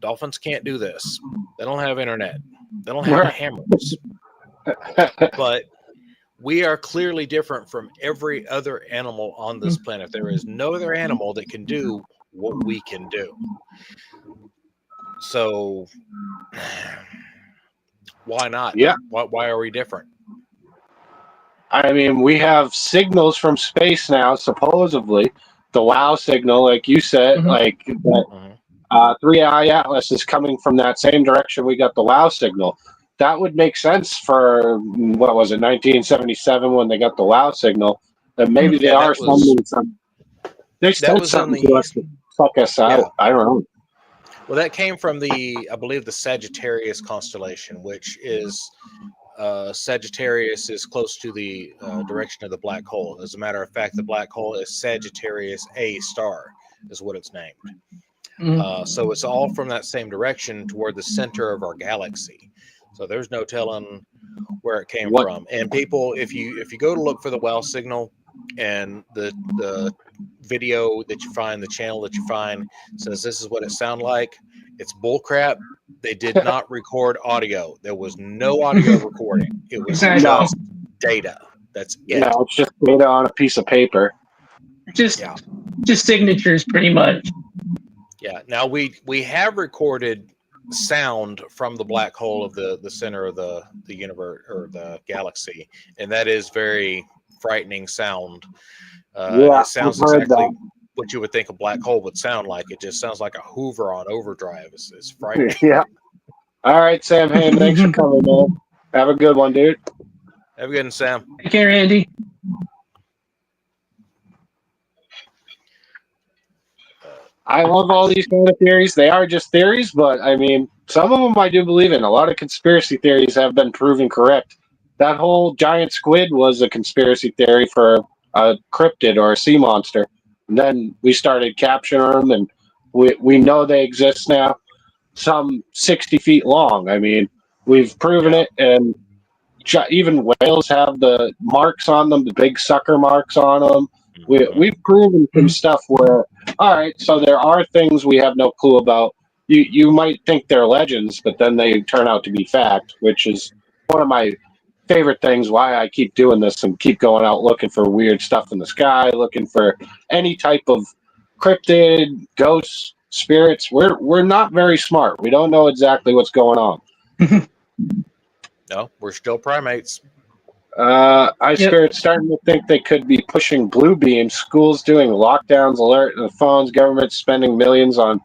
Speaker 4: Dolphins can't do this. They don't have internet. They don't have hammers. But we are clearly different from every other animal on this planet. There is no other animal that can do what we can do. So why not?
Speaker 1: Yeah.
Speaker 4: Why are we different?
Speaker 1: I mean, we have signals from space now, supposedly. The WOW signal, like you said, like that 3i Atlas is coming from that same direction we got the WOW signal. That would make sense for, what was it, 1977 when they got the WOW signal. That maybe they are sending some. They sent something to us to suck us out.
Speaker 4: Yeah.
Speaker 1: I don't know.
Speaker 4: Well, that came from I believe the Sagittarius constellation, which is Sagittarius is close to the direction of the black hole. As a matter of fact, the black hole is Sagittarius A star, is what it's named. So it's all from that same direction toward the center of our galaxy. So there's no telling where it came from. And people, if you go to look for the WOW signal, and the video that you find, the channel that you find says this is what it sounded like, it's bullcrap. They did not record audio. There was no audio recording. It was just data. That's it.
Speaker 1: No, it's just data on a piece of paper.
Speaker 2: Just signatures, pretty much.
Speaker 4: Yeah. Now we have recorded sound from the black hole of the center of the universe or the galaxy, and that is very frightening sound. It sounds exactly what you would think a black hole would sound like. It just sounds like a Hoover on overdrive. It's frightening.
Speaker 1: Yeah. All right, Sam Hain, thanks for coming, man. Have a good one, dude.
Speaker 4: Have a good one, Sam.
Speaker 2: Take care, Andy.
Speaker 1: I love all these kind of theories. They are just theories, but I mean, some of them I do believe in. A lot of conspiracy theories have been proven correct. That whole giant squid was a conspiracy theory for a cryptid or a sea monster. And then we started capturing them, and we know they exist now. Some 60 feet long. I mean, we've proven it, and even whales have the marks on them, the big sucker marks on them. We've proven some stuff where, all right, so there are things we have no clue about. You might think they're legends, but then they turn out to be fact, which is one of my favorite things, why I keep doing this and keep going out looking for weird stuff in the sky, looking for any type of cryptid, ghosts, spirits. We're not very smart. We don't know exactly what's going on.
Speaker 4: No, we're still primates.
Speaker 1: Spirit's starting to think they could be pushing blue beams, schools doing lockdowns, alert the phones, government spending millions on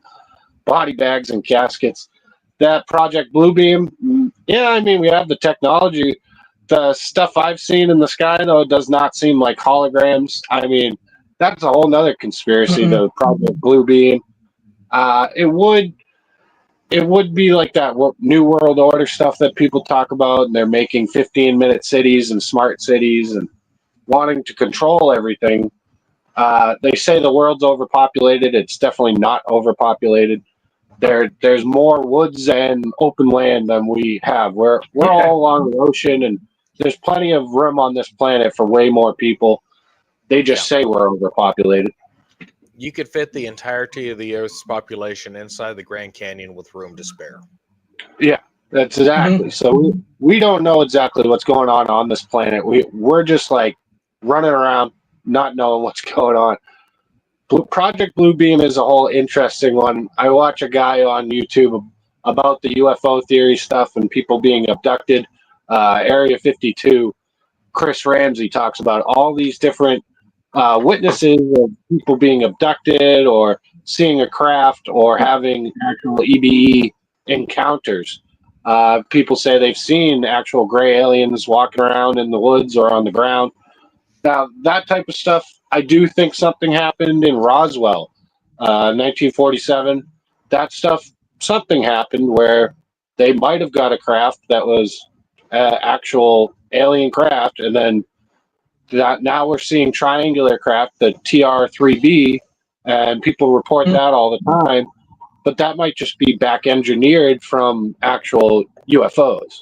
Speaker 1: body bags and caskets. That Project Bluebeam, yeah, I mean, we have the technology. The stuff I've seen in the sky, though, does not seem like holograms. I mean, that's a whole nother conspiracy, the Project Bluebeam. It would be like that New World Order stuff that people talk about, and they're making 15-minute cities and smart cities and wanting to control everything. They say the world's overpopulated. It's definitely not overpopulated. There's more woods and open land than we have. We're all along the ocean, and there's plenty of room on this planet for way more people. They just say we're overpopulated.
Speaker 4: You could fit the entirety of the Earth's population inside the Grand Canyon with room to spare.
Speaker 1: Yeah, that's exactly. So we don't know exactly what's going on this planet. We're just like running around, not knowing what's going on. Project Bluebeam is a whole interesting one. I watch a guy on YouTube about the UFO theory stuff and people being abducted. Area 52, Chris Ramsey talks about all these different witnesses of people being abducted or seeing a craft or having actual EBE encounters. People say they've seen actual gray aliens walking around in the woods or on the ground. Now, that type of stuff, I do think something happened in Roswell, 1947. That stuff, something happened where they might have got a craft that was actual alien craft, and then now we're seeing triangular craft, the TR-3B, and people report that all the time. but that might just be back engineered from actual UFOs.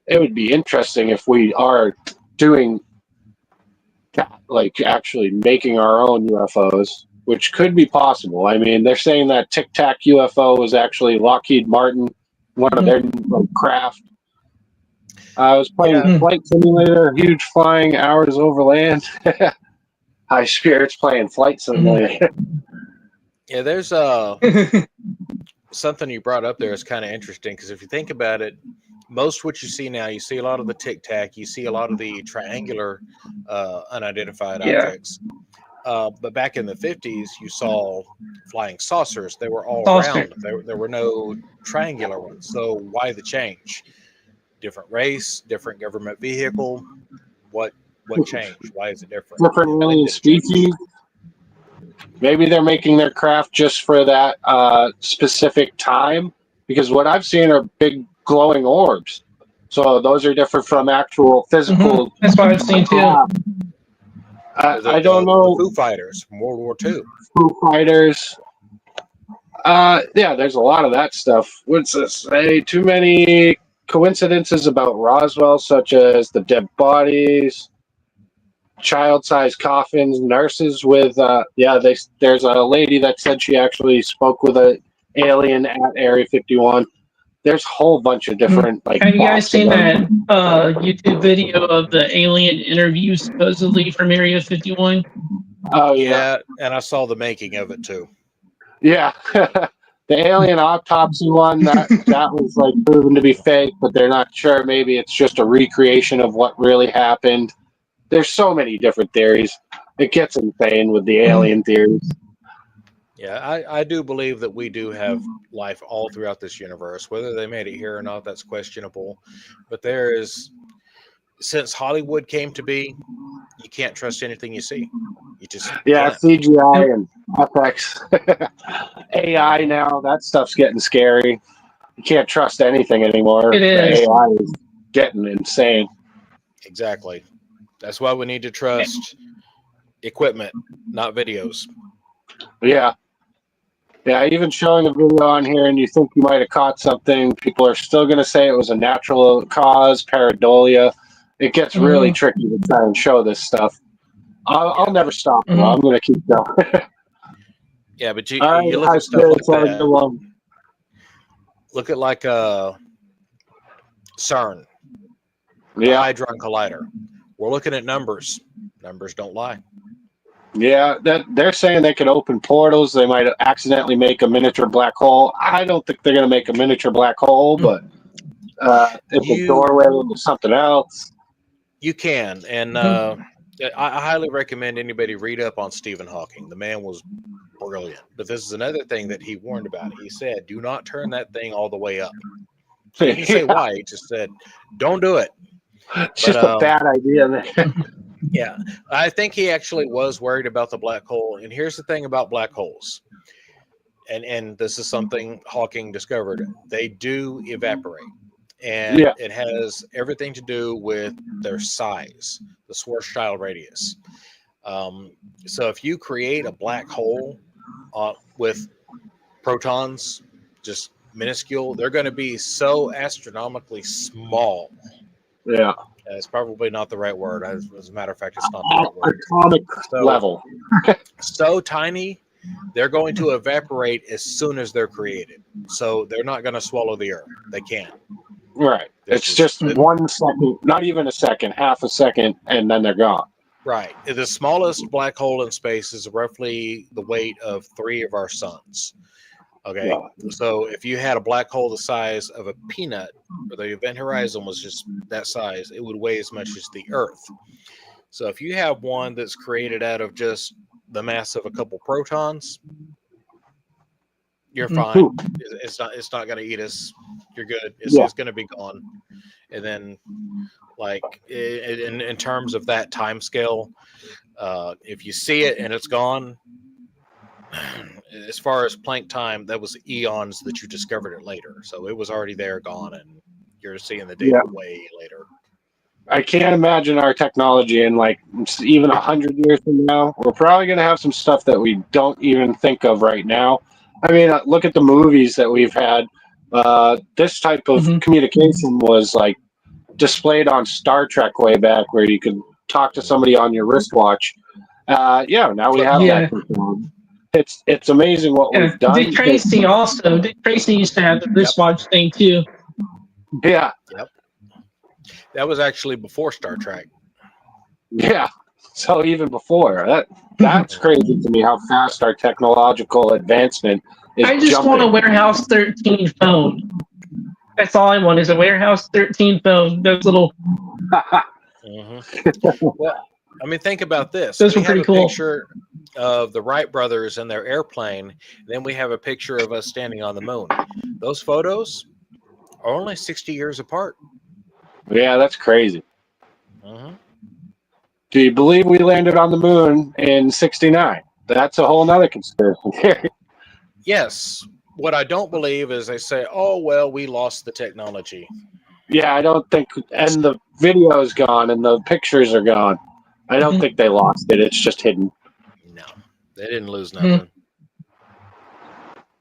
Speaker 1: It would be interesting if we are doing that, like actually making our own UFOs, which could be possible. I mean, they're saying that Tic Tac UFO was actually Lockheed Martin, one of their craft. I was playing Flight Simulator, huge flying hours over land. High spirits playing Flight Simulator.
Speaker 4: Yeah, there's something you brought up there is kind of interesting because if you think about it, most what you see now, you see a lot of the Tic Tac, you see a lot of the triangular unidentified objects. But back in the 50s, you saw flying saucers. They were all round. There were no triangular ones. So why the change? Different race, different government vehicle. What changed? Why is it different?
Speaker 1: Different alien species. Maybe they're making their craft just for that specific time. Because what I've seen are big glowing orbs. So those are different from actual physical.
Speaker 2: That's what I've seen too.
Speaker 1: I don't know.
Speaker 4: The Foo Fighters from World War II.
Speaker 1: Foo Fighters. Yeah, there's a lot of that stuff. What's this? Hey, too many coincidences about Roswell, such as the dead bodies, child-sized coffins, nurses with. There's a lady that said she actually spoke with an alien at Area 51. There's a whole bunch of different like.
Speaker 2: Have you guys seen that YouTube video of the alien interview supposedly from Area 51?
Speaker 1: Oh
Speaker 4: Yeah, and I saw the making of it too.
Speaker 1: Yeah. The alien autopsy one, that was like proven to be fake, but they're not sure. Maybe it's just a recreation of what really happened. There's so many different theories. It gets insane with the alien theories.
Speaker 4: Yeah, I do believe that we do have life all throughout this universe. Whether they made it here or not, that's questionable. But there is, since Hollywood came to be, you can't trust anything you see. You just can't.
Speaker 1: CGI and FX, AI now, that stuff's getting scary. You can't trust anything anymore.
Speaker 2: It is.
Speaker 1: The AI is getting insane.
Speaker 4: Exactly. That's why we need to trust equipment, not videos.
Speaker 1: Yeah. Yeah, even showing a video on here and you think you might have caught something, people are still going to say it was a natural cause, pareidolia. It gets really tricky to try and show this stuff. I'll never stop. I'm going to keep going.
Speaker 4: Yeah, but you
Speaker 1: All right,
Speaker 4: look at stuff like that.
Speaker 1: one.
Speaker 4: Look at like CERN, the
Speaker 1: Yeah,
Speaker 4: Hadron Collider. We're looking at numbers. Numbers don't lie.
Speaker 1: yeah. That they're saying they could open portals. They might accidentally make a miniature black hole. I don't think they're going to make a miniature black hole, but it's a doorway into something else.
Speaker 4: You can, and I highly recommend anybody read up on Stephen Hawking. The man was brilliant. But this is another thing that he warned about. He said, do not turn that thing all the way up. He didn't say why. He just said, don't do it.
Speaker 1: It's just a bad idea.
Speaker 4: Yeah. I think he actually was worried about the black hole. And here's the thing about black holes. And this is something Hawking discovered. They do evaporate. And it has everything to do with their size, the Schwarzschild radius. So if you create a black hole with protons, just minuscule, they're going to be so astronomically small.
Speaker 1: Yeah.
Speaker 4: It's probably not the right word. As a matter of fact, it's not the right word.
Speaker 1: Atomic level.
Speaker 4: So tiny, they're going to evaporate as soon as they're created. So they're not going to swallow the Earth. They can't.
Speaker 1: Right. It's just 1 second, not even a second, half a second, and then they're gone.
Speaker 4: Right. The smallest black hole in space is roughly the weight of 3 of our suns. Okay. Yeah. So if you had a black hole the size of a peanut, or the event horizon was just that size, it would weigh as much as the Earth. So if you have one that's created out of just the mass of a couple protons, you're fine. It's not going to eat us. You're good. It's going to be gone. And then, like in terms of that time scale, if you see it and it's gone, as far as Planck time, that was eons that you discovered it later. So it was already there, gone, and you're seeing the data way later.
Speaker 1: I can't imagine our technology in like even 100 years from now. We're probably going to have some stuff that we don't even think of right now. I mean, look at the movies that we've had. This type of
Speaker 2: Mhm.
Speaker 1: communication was like displayed on Star Trek way back, where you could talk to somebody on your wristwatch. Yeah, now we have
Speaker 2: Yeah.
Speaker 1: that technology. It's amazing what
Speaker 2: Yeah.
Speaker 1: we've done.
Speaker 2: Dick Tracy also. Dick Tracy used to have the wristwatch thing too.
Speaker 1: Yeah,
Speaker 4: Yep. That was actually before Star Trek.
Speaker 1: yeah. So even before that's crazy to me how fast our technological advancement is
Speaker 2: I just want a
Speaker 1: jumping.
Speaker 2: Warehouse 13 phone. That's all I want is a Warehouse 13 phone. Those little,
Speaker 4: Well, I mean, think about this.
Speaker 2: those
Speaker 4: We
Speaker 2: were
Speaker 4: have
Speaker 2: pretty
Speaker 4: a
Speaker 2: cool.
Speaker 4: picture of the Wright brothers and their airplane. Then we have a picture of us standing on the moon. Those photos are only 60 years apart.
Speaker 1: Yeah, that's crazy.
Speaker 4: hmm
Speaker 1: Do you believe we landed on the moon in '69? That's a whole nother conspiracy theory.
Speaker 4: Yes. What I don't believe is they say, oh, well, we lost the technology.
Speaker 1: Yeah, I don't think, and the video is gone and the pictures are gone. I don't
Speaker 2: Mhm.
Speaker 1: think they lost it. It's just hidden.
Speaker 4: No, they didn't lose
Speaker 2: Mhm.
Speaker 4: nothing.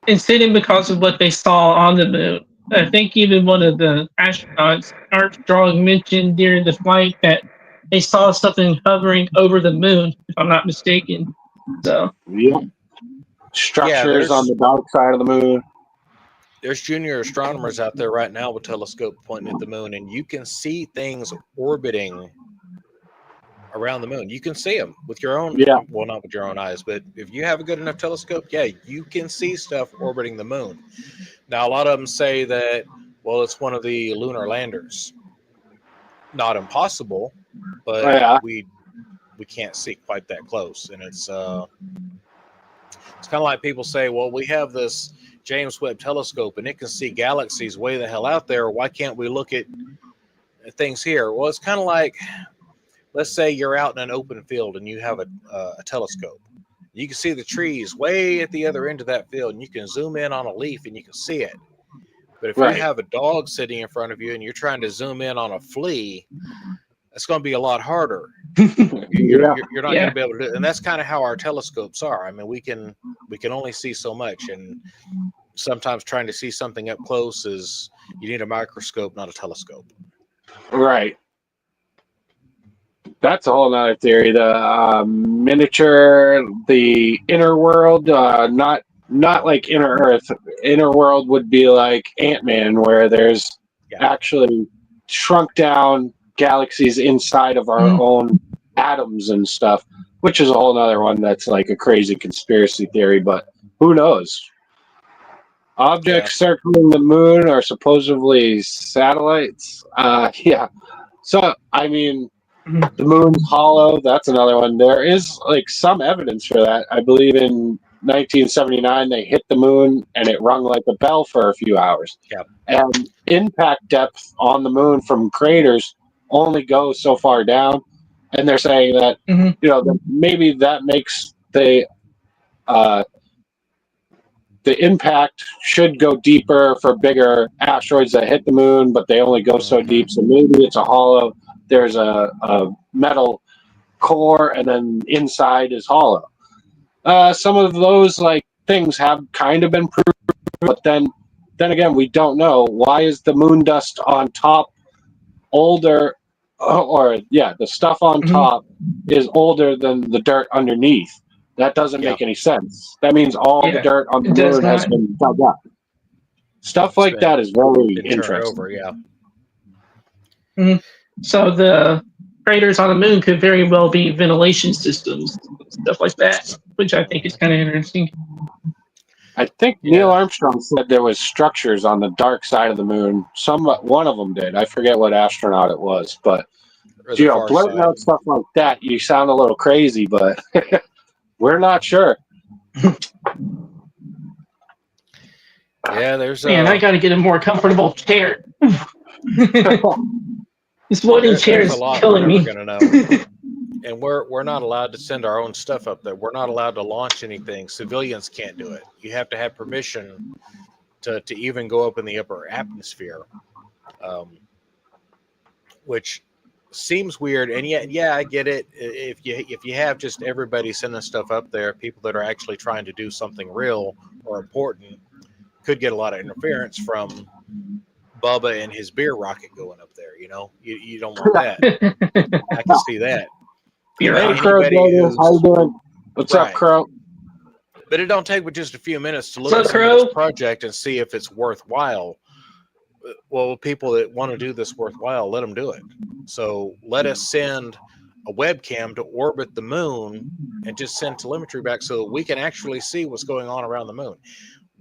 Speaker 2: It's hidden because of what they saw on the moon. I think even one of the astronauts, Armstrong, mentioned during the flight that they saw something hovering over the moon, if I'm not mistaken. So,
Speaker 1: Yep.
Speaker 4: Yeah,
Speaker 1: Structures on the dark side of the moon.
Speaker 4: there's junior astronomers out there right now with telescope pointing at the moon, and you can see things orbiting around the moon. You can see them with your own,
Speaker 1: Yeah.
Speaker 4: well, not with your own eyes, but if you have a good enough telescope, yeah, you can see stuff orbiting the moon. Now, a lot of them say that, well, it's one of the lunar landers. Not impossible, but
Speaker 1: Yeah.
Speaker 4: we can't see quite that close, and it's kind of like people say, well, we have this James Webb telescope and it can see galaxies way the hell out there. Why can't we look at things here? Well, it's kind of like, let's say you're out in an open field and you have a telescope. You can see the trees way at the other end of that field, and you can zoom in on a leaf and you can see it. But if you
Speaker 1: Right.
Speaker 4: have a dog sitting in front of you and you're trying to zoom in on a flea, it's going to be a lot harder. You're
Speaker 1: Yeah.
Speaker 4: not going
Speaker 2: yeah.
Speaker 4: to be able to do it. And that's kind of how our telescopes are. I mean, we can only see so much, and sometimes trying to see something up close is you need a microscope, not a telescope.
Speaker 1: Right. That's a whole nother theory. The miniature, the inner world, not like inner Earth. Inner world would be like Ant-Man, where there's
Speaker 4: Yeah.
Speaker 1: actually shrunk down galaxies inside of our
Speaker 2: Mhm.
Speaker 1: own atoms and stuff, which is a whole nother one that's like a crazy conspiracy theory. But who knows? Objects circling the moon are supposedly satellites. Yeah. So I mean,
Speaker 2: Mhm.
Speaker 1: the moon's hollow. That's another one. There is like some evidence for that. I believe in 1979 they hit the moon and it rung like a bell for a few hours.
Speaker 4: Yeah.
Speaker 1: And impact depth on the moon from craters only goes so far down. And they're saying that
Speaker 2: Mhm.
Speaker 1: that maybe that makes uh, the impact should go deeper for bigger asteroids that hit the moon, but they only go so deep. So maybe it's a hollow. There's a metal core, and then inside is hollow. Some of those like things have kind of been proven, but then again, we don't know. Why is the moon dust on top older, the stuff on
Speaker 2: Mhm.
Speaker 1: top is older than the dirt underneath? That doesn't
Speaker 4: Yeah.
Speaker 1: make any sense. That means all the
Speaker 2: Yeah,
Speaker 1: dirt on the
Speaker 2: it does
Speaker 1: moon has
Speaker 2: not.
Speaker 1: been dug up. Stuff
Speaker 4: It's
Speaker 1: like that is very
Speaker 4: been turned
Speaker 1: interesting.
Speaker 4: over. Yeah.
Speaker 2: So the craters on the moon could very well be ventilation systems, stuff like that, which I think is kind of interesting.
Speaker 1: I think
Speaker 4: Yeah.
Speaker 1: Neil Armstrong said there was structures on the dark side of the moon. One of them did. I forget what astronaut it was, but
Speaker 4: Or the far
Speaker 1: blurting
Speaker 4: side.
Speaker 1: out stuff like that, you sound a little crazy, but we're not sure.
Speaker 4: Yeah, there's
Speaker 2: Man, I got to get a more comfortable chair. This wooden chair
Speaker 4: there's a
Speaker 2: is
Speaker 4: lot
Speaker 2: killing
Speaker 4: we're
Speaker 2: me.
Speaker 4: never going to know. And we're not allowed to send our own stuff up there. We're not allowed to launch anything. Civilians can't do it. You have to have permission to even go up in the upper atmosphere, which seems weird, and yet, yeah, I get it. If you have just everybody sending stuff up there, people that are actually trying to do something real or important could get a lot of interference from Bubba and his beer rocket going up there. You don't want that. I can see that.
Speaker 2: You're
Speaker 1: Hey,
Speaker 2: right.
Speaker 1: Crow,
Speaker 4: Anybody
Speaker 1: Douglas, how you
Speaker 4: who's
Speaker 1: doing? What's up,
Speaker 4: right.
Speaker 1: Crow?
Speaker 4: But it don't take but just a few minutes to look
Speaker 2: So,
Speaker 4: at some of
Speaker 2: Crow?
Speaker 4: this project and see if it's worthwhile. Well, people that want to do this worthwhile, let them do it. So let us send a webcam to orbit the moon and just send telemetry back so we can actually see what's going on around the moon.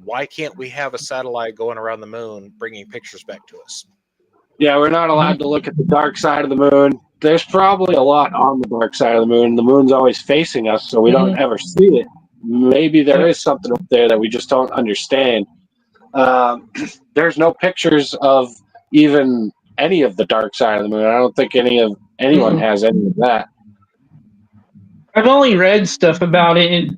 Speaker 4: Why can't we have a satellite going around the moon bringing pictures back to us?
Speaker 1: Yeah, we're not allowed to look at the dark side of the moon. There's probably a lot on the dark side of the moon. The moon's always facing us, so we don't ever see it. Maybe there is something up there that we just don't understand. There's no pictures of even any of the dark side of the moon. I don't think anyone has any of that.
Speaker 2: I've only read stuff about it, and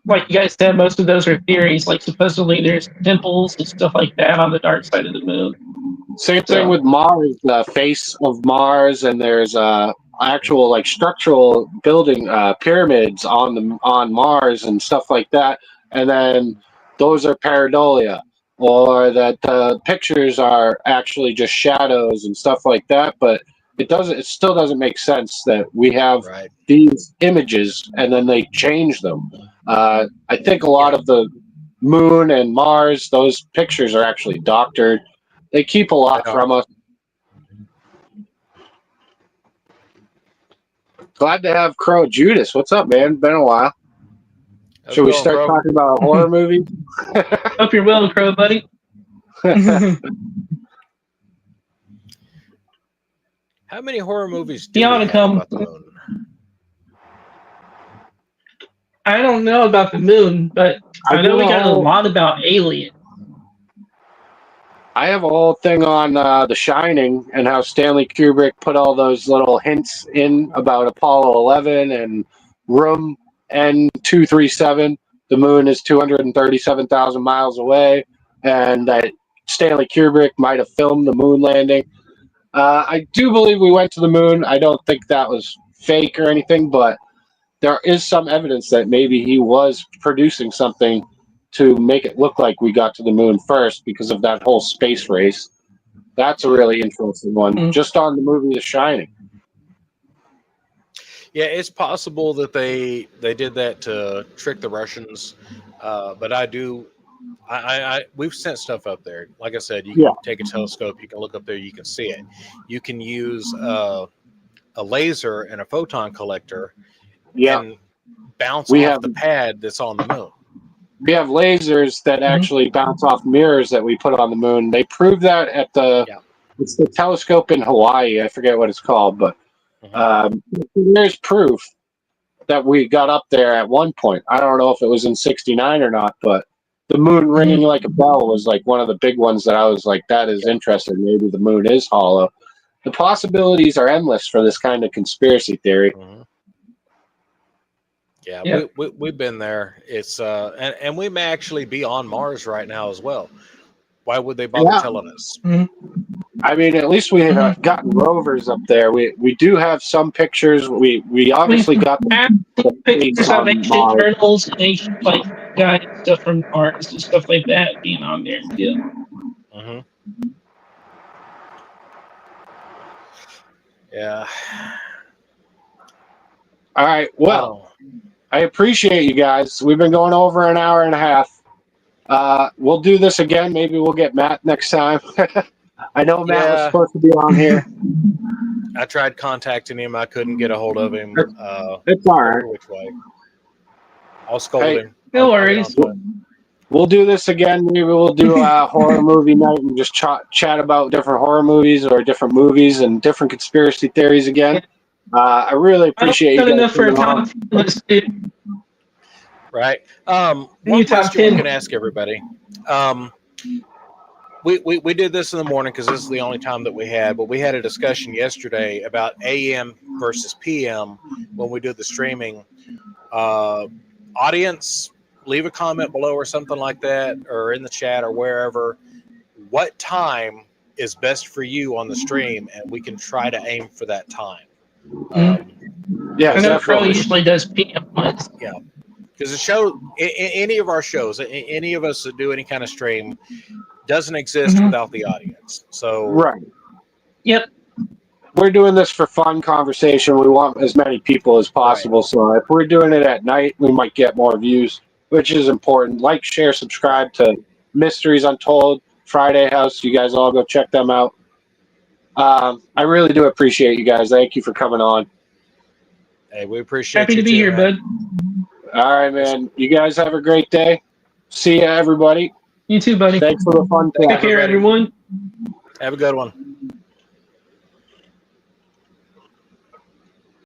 Speaker 2: like you guys said, most of those are theories. Like supposedly there's temples and stuff like that on the dark side of the moon.
Speaker 1: Same thing with Mars, the face of Mars, and there's actual like structural building pyramids on Mars and stuff like that. And then those are pareidolia, or that the pictures are actually just shadows and stuff like that. But it still doesn't make sense that we have these images and then they change them. I think a lot of the moon and Mars, those pictures are actually doctored. They keep a lot from us. Glad to have Crow. Judas, what's up, man? Been a while. Should we start talking about horror movies?
Speaker 2: Hope you're well, Crow, buddy.
Speaker 4: How many horror movies do
Speaker 2: You
Speaker 4: we
Speaker 2: ought to
Speaker 4: have
Speaker 2: come.
Speaker 4: about the moon?
Speaker 2: I don't know about the moon, but I know we got a lot about Alien.
Speaker 1: I have a whole thing on The Shining and how Stanley Kubrick put all those little hints in about Apollo 11 and Room N237. The moon is 237,000 miles away, and that Stanley Kubrick might have filmed the moon landing. I do believe we went to the moon. I don't think that was fake or anything, but there is some evidence that maybe he was producing something to make it look like we got to the moon first because of that whole space race. That's a really interesting one, just on the movie The Shining.
Speaker 4: Yeah, it's possible that they did that to trick the Russians, but we've sent stuff up there. Like I said, you can take a telescope, you can look up there, you can see it. You can use a laser and a photon collector and bounce off the pad that's on the moon.
Speaker 1: We have lasers that actually bounce off mirrors that we put on the moon. They proved that at it's the telescope in Hawaii. I forget what it's called, but there's proof that we got up there at one point. I don't know if it was in '69 or not, but the moon ringing like a bell was like one of the big ones that I was like, that is interesting. Maybe the moon is hollow. The possibilities are endless for this kind of conspiracy theory.
Speaker 4: Yeah, we've been there. It's and we may actually be on Mars right now as well. Why would they bother telling us?
Speaker 1: I mean, at least we have gotten rovers up there. We do have some pictures. We obviously got
Speaker 2: pictures of ancient turtles and ancient guys and stuff from Mars and stuff like that being on there.
Speaker 4: Yeah.
Speaker 1: All right. Well, I appreciate you guys. We've been going over an hour and a half. We'll do this again. Maybe we'll get Matt next time. I know Matt was supposed to be on here.
Speaker 4: I tried contacting him. I couldn't get a hold of him.
Speaker 1: It's all right.
Speaker 4: Which way? I'll scold him.
Speaker 2: No worries.
Speaker 1: We'll do this again. Maybe we'll do a horror movie night and just chat about different horror movies or different movies and different conspiracy theories again. I really appreciate you guys coming on.
Speaker 4: Right. One question we can ask everybody. We did this in the morning because this is the only time that we had, but we had a discussion yesterday about AM versus PM when we do the streaming. Audience, leave a comment below or something like that, or in the chat or wherever. What time is best for you on the stream, and we can try to aim for that time.
Speaker 1: Yeah,
Speaker 2: I know Pro
Speaker 1: definitely.
Speaker 2: usually does PM ones.
Speaker 4: Because the show, any of our shows, any of us that do any kind of stream, doesn't exist without the audience. So
Speaker 1: Right.
Speaker 2: Yep.
Speaker 1: We're doing this for fun conversation. We want as many people as possible. So if we're doing it at night, we might get more views, which is important. Like, share, subscribe to Mysteries Untold, Friday House. You guys all go check them out. I really do appreciate you guys. Thank you for coming on.
Speaker 4: hey, we appreciate
Speaker 2: Happy
Speaker 4: you
Speaker 2: to be
Speaker 4: too,
Speaker 2: here,
Speaker 4: man.
Speaker 2: bud.
Speaker 1: All right, man. You guys have a great day. See ya, everybody.
Speaker 2: You too, buddy.
Speaker 1: Thanks for the fun
Speaker 2: Take
Speaker 1: chat.
Speaker 2: care,
Speaker 4: everybody.
Speaker 2: everyone.
Speaker 4: Have a good one.